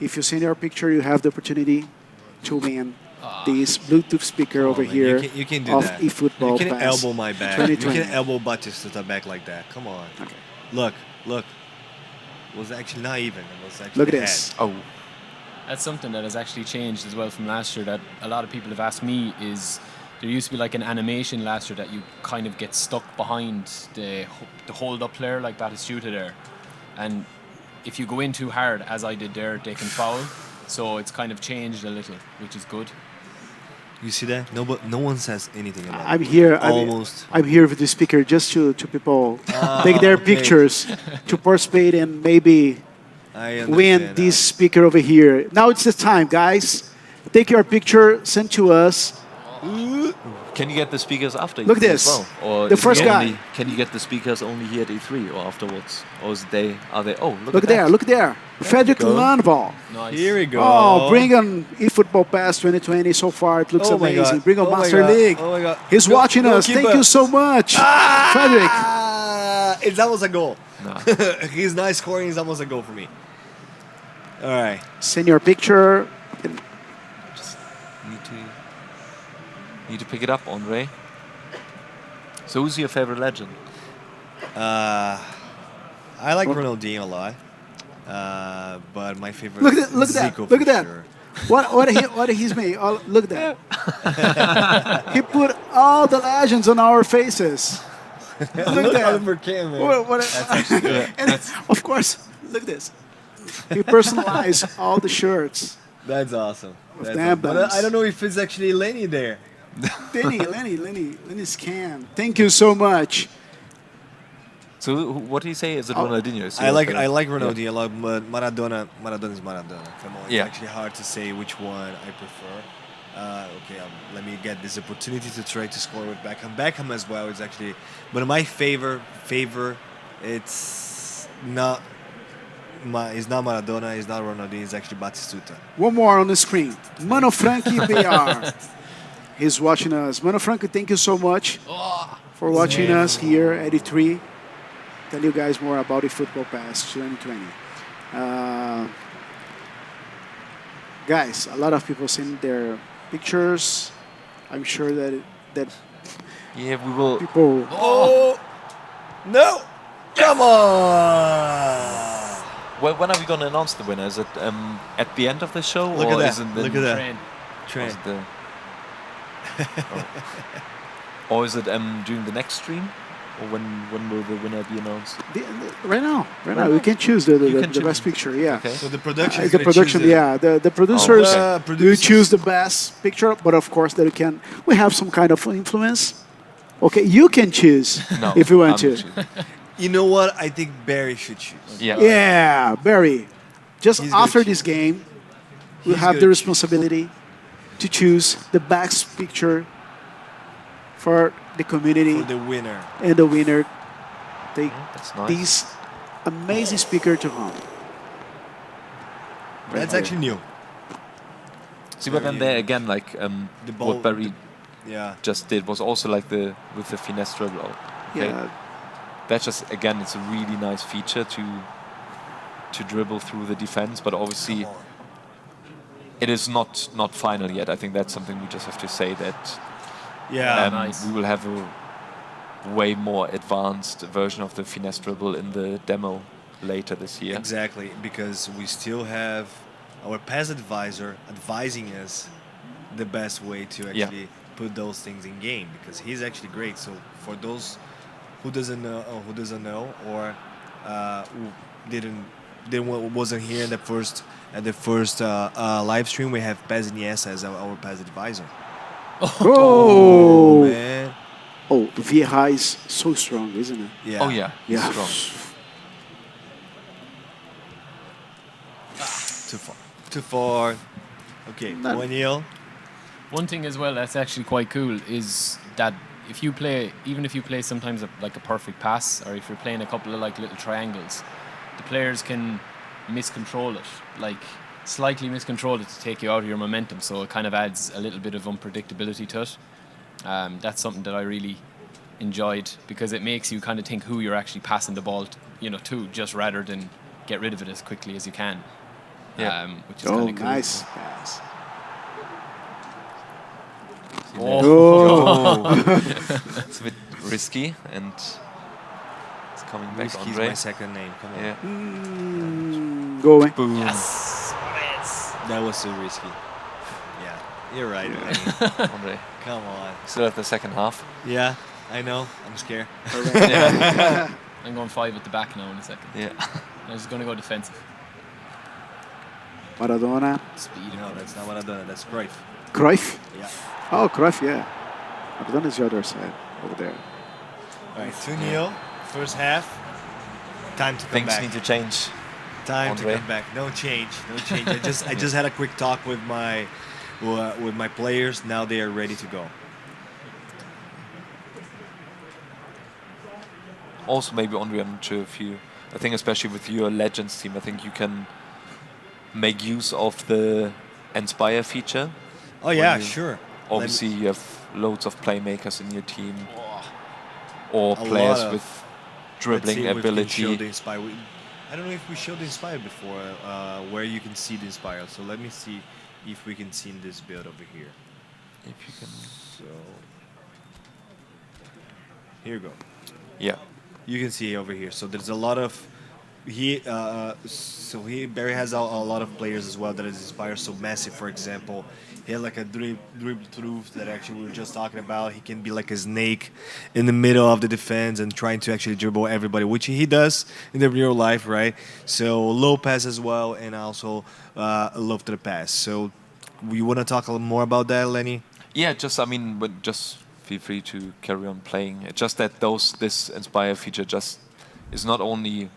if you send your picture, you have the opportunity to win this Bluetooth speaker over Oh, man, here you can do of that. eFootball You can PES elbow my back. You 2020. can elbow Batistuta back like that. Come on. Okay. Look. It was actually not even. It was actually Look at head. this. Oh, That's something that has actually changed as well from last year that a lot of people have asked me is there used to be like an animation last year that you kind of get stuck behind the hold-up player like Batistuta there. And if you go in too hard, as I did there, they can foul. So it's kind of changed a little, which is good. You see that? No one says anything about I'm it. here. Almost. I'm here with the speaker just to people take their okay. pictures to participate and maybe I win understand this speaker over here. Now it's the time, guys. Take your picture, send to us. can you get the speakers after Look E3 this. as well? Or The is it first guy. only- Can you get the speakers only here at E3 or afterwards? Or is they are they? Oh, look Look at there, that. look there. Frederick go. Landval. Nice. Here we go. Oh, bring on eFootball PES 2020 so far. It looks Oh my amazing. God. Bring on Oh my Master God. League. Oh my God. He's Go- watching us. Thank goalkeeper. you so much. Frederick. That was a goal. Nah. He's not scoring. It's almost a goal for me. All right. Send your picture. Need to pick it up, Andre. So who's your favorite legend? I like Ronaldinho a lot. But my favorite. Look at that. Zico Look for at that. sure. What he's made. Oh, look at that. He put all the legends on our faces. Look at that. for Cam, man. And of course, look at this. He personalized all the shirts. That's awesome. With That's the awesome. But emblems. I don't know if it's actually Lenny there. Lenny Scan. Thank you so much. So what do you say? Is it Ronaldinho? Is I your like favorite? Ronaldinho a lot, but Maradona is Maradona. Come on, it's Yeah. actually hard to say which one I prefer. Okay, let me get this opportunity to try to score with Beckham. Beckham as well is actually, but my favor, it's not. It's not Maradona, it's not Ronaldinho, it's actually Batistuta. One more on the screen. Mano Franchi BR. He's watching us. Mano Franchi, thank you so much for watching us here at E3. Tell you guys more about the Football PES 2020. Guys, a lot of people send their pictures. I'm sure that Yeah, we will. people. Oh! No! Come on! Well, when are we going to announce the winner? Is it at the end of the show? Look or at Is that. it the Look at that. Train. Or Trent. is it the, or is it during the next stream? Or when will the winner be announced? Right now, we can choose the You can the best choose. picture. Yeah. Okay. So the production The is gonna production, choose it. yeah. The producers okay. will Producers. choose the best picture, but of course that we have some kind of influence. Okay, you can choose No, if you want I'm to. choosing. You know what? I think Barry should choose. Yeah. Yeah, Barry. Just He's gonna after choose. this game, we He's have gonna the choose. responsibility to choose the best picture for the community For the winner. and the winner take That's nice. this amazing speaker to home. That's actually new. See, but then there again, like The ball- what Barry Yeah. just did was also like with the finesse dribble. Okay? Yeah, That's just again, it's a really nice feature to dribble through the defense, but obviously Come on. it is not final yet. I think that's something we just have to say that Yeah. Nice. we will have a way more advanced version of the finesse dribble in the demo later this year. Exactly, because we still have our PES advisor advising us the best way to Yeah. actually put those things in game, because he's actually great. So for those who doesn't know, or who wasn't here in the first live stream, we have PES Iniesta as our PES advisor. Oh, Man. oh, Vieja is so strong, isn't it? Yeah. Oh yeah, he's Yeah. strong. Too far. Okay, No. 1-0. One thing as well that's actually quite cool is that if you play, even if you play sometimes like a perfect pass, or if you're playing a couple of like little triangles, the players can miscontrol it, like slightly miscontrol it to take you out of your momentum. So it kind of adds a little bit of unpredictability to it. That's something that I really enjoyed because it makes you kind of think who you're actually passing the ball, to, just rather than get rid of it as quickly as you can. Yeah. Which is kind of cool. Nice pass. It's a bit risky, and it's coming back. Risky is Andre. my second name. Come on. Yeah. Go away. Boom. Yes. That was so risky. Yeah, you're right. Andre. Come on. Still at the second half. Yeah, I know. I'm scared. Yeah. I'm going 5 at the back now in a second. Yeah. I'm just going to go defensive. Maradona. Speed. No, that's not Maradona. That's Cruyff. Cruyff. Yeah. Oh, Cruyff, yeah. Maradona is the other side over there. All right, 2-0. First half. Time to come Things back. need to change. Time Andre. to come back. No change. No change. I just had a quick talk with my players. Now they are ready to go. Also, maybe Andre, I'm not sure if you. I think especially with your Legends team, I think you can make use of the Inspire feature. Oh yeah, you- sure. Obviously, you have loads of playmakers in your team, or A players lot of- with Let's dribbling see if we can show ability. the Inspire. I don't know if we showed the Inspire before, where you can see the Inspire. So let me see if we can see in this build over here. If you can, So here you go. yeah, You can see over here. So there's a lot of Barry has a lot of players as well that is inspired. So Messi, for example, he had like a dribble through that actually we were just talking about. He can be like a snake in the middle of the defense and trying to actually dribble everybody, which he does in the real life, right? So low pass as well, and also low to the pass. So we want to talk a little more about that, Lenny? yeah. Just feel free to carry on playing. It's just that this Inspire feature just is not only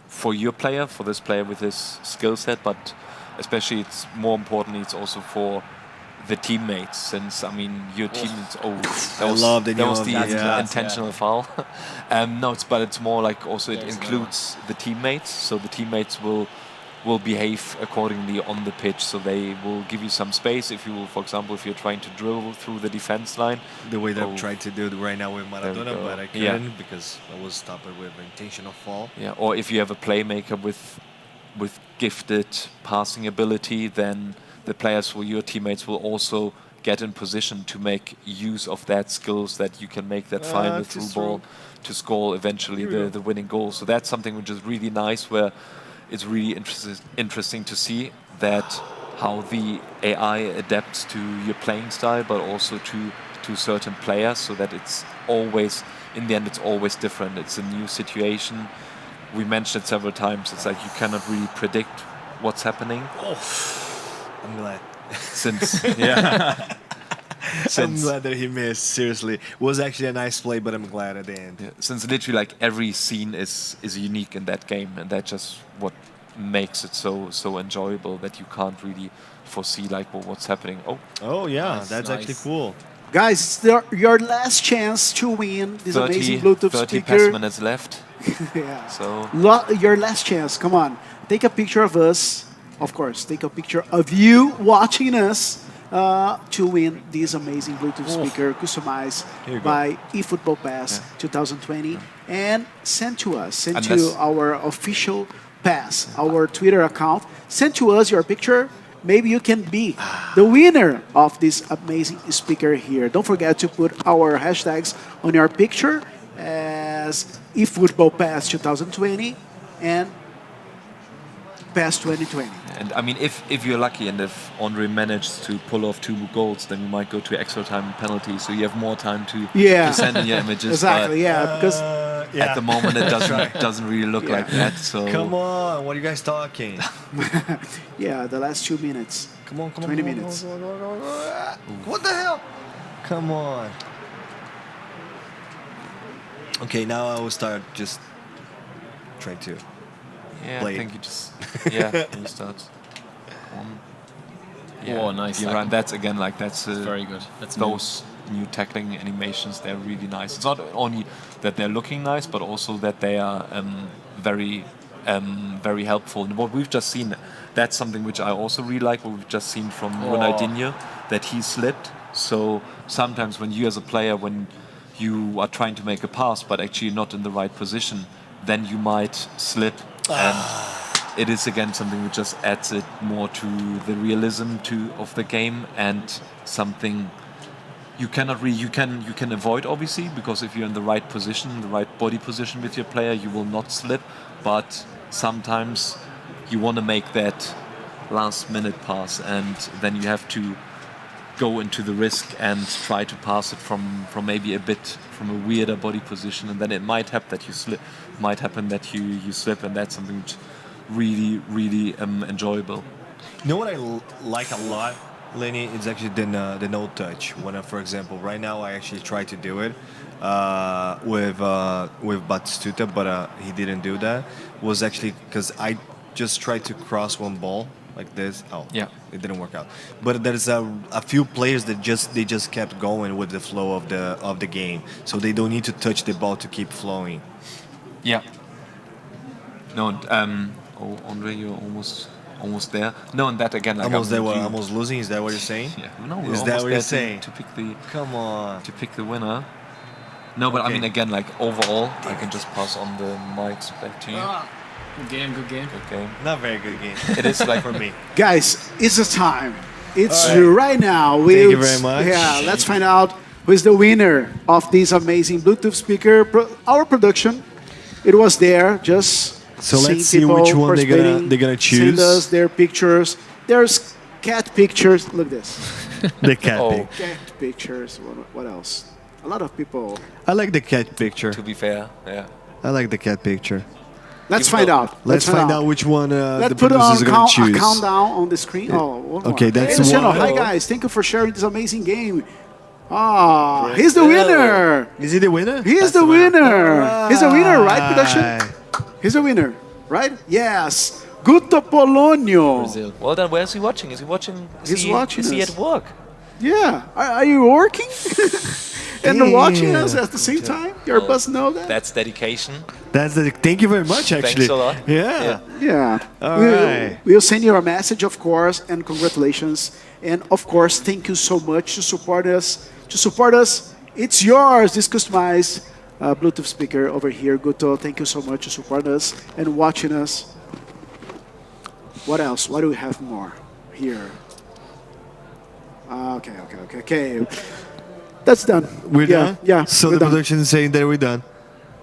for your player, for this player with his skill set, but especially it's more importantly, it's also for the teammates. Since your teammates. Oh, that I was, love the that was new- the yeah. intentional foul. No, but it's more like also it There's another includes the teammates. So the teammates will behave accordingly on the pitch. So they will give you some space if you, for example, if you're trying to dribble through the defense line. The way that I'm Oh. trying to do it right now with There we Maradona, go. but I Yeah. couldn't because I was stopped with intentional fall. Yeah, or if you have a playmaker with gifted passing ability, then the players for your teammates will also get in position to make use of that skills that you can make that final to through throw. ball to score eventually Here we go. the winning goal. So that's something which is really nice, where it's really interesting to see that how the AI adapts to your playing style, but also to certain players, so that it's always, in the end, it's always different. It's a new situation. We mentioned it several times. It's like you cannot really predict what's happening I'm glad. since I'm since glad that he missed. Seriously, it was actually a nice play, but I'm glad at the end. yeah, since literally like every scene is unique in that game, and that's just what makes it so enjoyable, that you can't really foresee like what's happening. Oh, Oh yeah, Nice, that's actually nice. cool. Guys, it's your last chance to win this 30, amazing Bluetooth 30 speaker. PES minutes left. Yeah. So Your last chance. Come on. Take a picture of us. Of course, take a picture of you watching us to win this amazing Bluetooth speaker customized Here you go. by eFootball Pass 2020 and send to us. Send to Unless- our official pass, our Twitter account. Send to us your picture. Maybe you can be the winner of this amazing speaker here. Don't forget to put our hashtags on your picture as eFootball Pass 2020 and Pass 2020. And I mean, if you're lucky and if Andre managed to pull off 2 goals, then you might go to extra time and penalty, so you have more time to send in your images. Exactly, yeah, because But at the moment, it doesn't really look Yeah. like that. So Come on, what are you guys talking? yeah, the last 2 minutes. Come on, 20 minutes. Come on. What the hell? Come on. Okay, now I will start just trying to. yeah, Play I it. think you just you start. Oh, nice. You're right. That's again like that's Very good. That's new. those new tackling animations. They're really nice. It's not only that they're looking nice, but also that they are very very helpful. And what we've just seen, that's something which I also really like. What we've just seen from Ronaldinho, that he slipped. So sometimes when you as a player, when you are trying to make a pass but actually not in the right position, then you might slip, and it is again something which just adds it more to the realism of the game, and something you cannot you can avoid, obviously, because if you're in the right position, the right body position with your player, you will not slip. But sometimes you want to make that last minute pass, and then you have to go into the risk and try to pass it from maybe a bit from a weirder body position, and then it might happen that you slip. Might happen that you slip, and that's something which really enjoyable. You know what I like a lot, Lenny? It's actually the no touch. When, for example, right now I actually try to do it with Batistuta, but he didn't do that. Was actually because I just tried to cross one ball like this. Oh, Yeah. it didn't work out. But there's a few players that just kept going with the flow of the game, so they don't need to touch the ball to keep flowing. Yeah. No, and, Andre, you're almost there. No, and that again, like Almost I'm there, thinking- almost losing. Is that what you're saying? Yeah. No, we're Is almost that what there you're saying? to pick the Come on. winner? No, but I Okay. mean, again, like overall, I can just pass on the mics back to you. Good game, good game. Good game. Not very good game. It is like for me. Guys, it's the time. It's All right now. Thank you very much. Yeah, let's find out who is the winner of this amazing Bluetooth speaker. Our production, it was there. Just So seeing let's see people which one participating, they're gonna Send choose. us their pictures. There's cat pictures. Look at this. The cat Oh. pic. Cat pictures. What else? A lot of people. I like the cat picture. To be fair, yeah. I like the cat picture. Let's Even find though- out. Let's find out which one Let's the put producers on are going to a choose. countdown on the screen. Oh, one more. Okay, that's hey, Luciano, one. hi guys. Thank you for sharing this amazing game. Ah, he's the winner. Is he the winner? He is the winner. He's the winner, right, production? He's the winner, right? Yes. Guto Polonio. Brazil. Well done. Where is he watching? Is he watching? He's watching Is he us. at work? Yeah. Are you working? And watching us Damn. at the same time? Your boss know that? That's dedication. That's the. Thank you very much. Actually. Thanks a lot. Yeah. Yeah. All we'll, right. we'll send you a message, of course, and congratulations. And of course, thank you so much to support us. It's yours, this customized Bluetooth speaker over here. Guto, thank you so much to support us and watching us. What else? What do we have more here? Okay. That's done. We're done. Yeah. So we're the done. production is saying that we're done.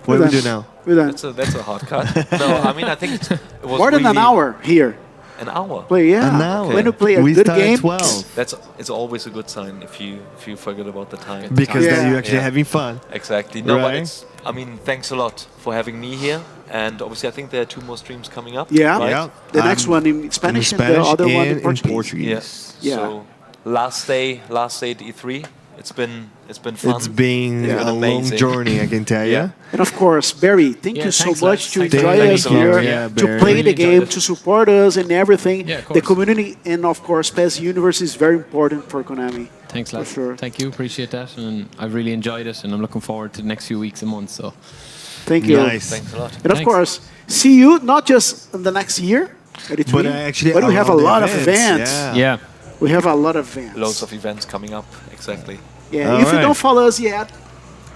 What We're do we do done. now? We're done. That's a hard cut. No, I mean I think it was More than an really- hour here. An hour. Play, yeah. An hour. When you play a we good start game, at 12 It's always a good sign if you forget about the time. because Yeah. then you're actually Yeah. having fun. Exactly. No, but Right. it's. I mean, thanks a lot for having me here. And obviously, I think there are 2 more streams coming up. Yeah. Right? Yeah. the next one in Spanish, and the other one in Portuguese. Yeah. Yeah. So last day at E3. It's been fun. It's been It's been a long amazing. journey, I can tell you. Yeah. And of course, Barry, thank Yeah, you so thanks, much lads. to Thanks enjoy a us lot. here, Yeah, to Barry. play Really the game, enjoyed it. to support us and everything. Yeah, of The course. community and of course, PES Universe is very important for Konami. Thanks, For lads. sure. Thank you. Appreciate that. And I've really enjoyed it. And I'm looking forward to the next few weeks and months. So Thank you. Nice. Thanks a lot. And of Thanks. course, see you not just in the next year, at E3, But actually, but we have a around the lot of events. Yeah. We have a lot of events. Loads of events coming up. Exactly. Yeah, All if you right. don't follow us yet,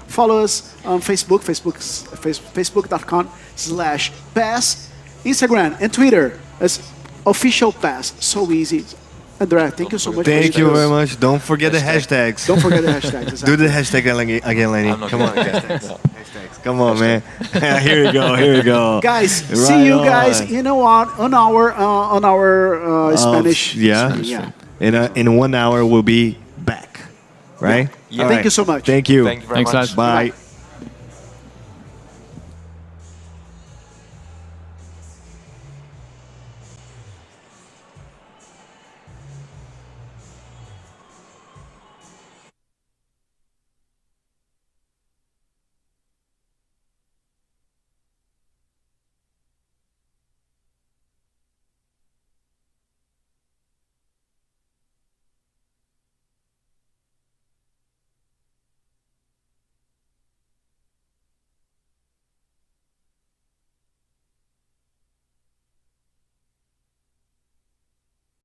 follow us on Facebook, facebook.com/PES, Instagram and Twitter as official PES. So easy. Andrea, thank you so much. Thank for you joining very us. much. Don't forget the hashtags. Don't forget the hashtags. Do Exactly. the hashtag again, Lenny. I'm not Come gonna on. forget. No. Come on, man. Here we go. Here we go. Guys, Right see you guys on. in on our Spanish. yeah. stream. In 1 hour, we'll be back. Right? Yeah. All Thank right. you so much. Thank you. Thank you very Thanks, much. lads. Bye.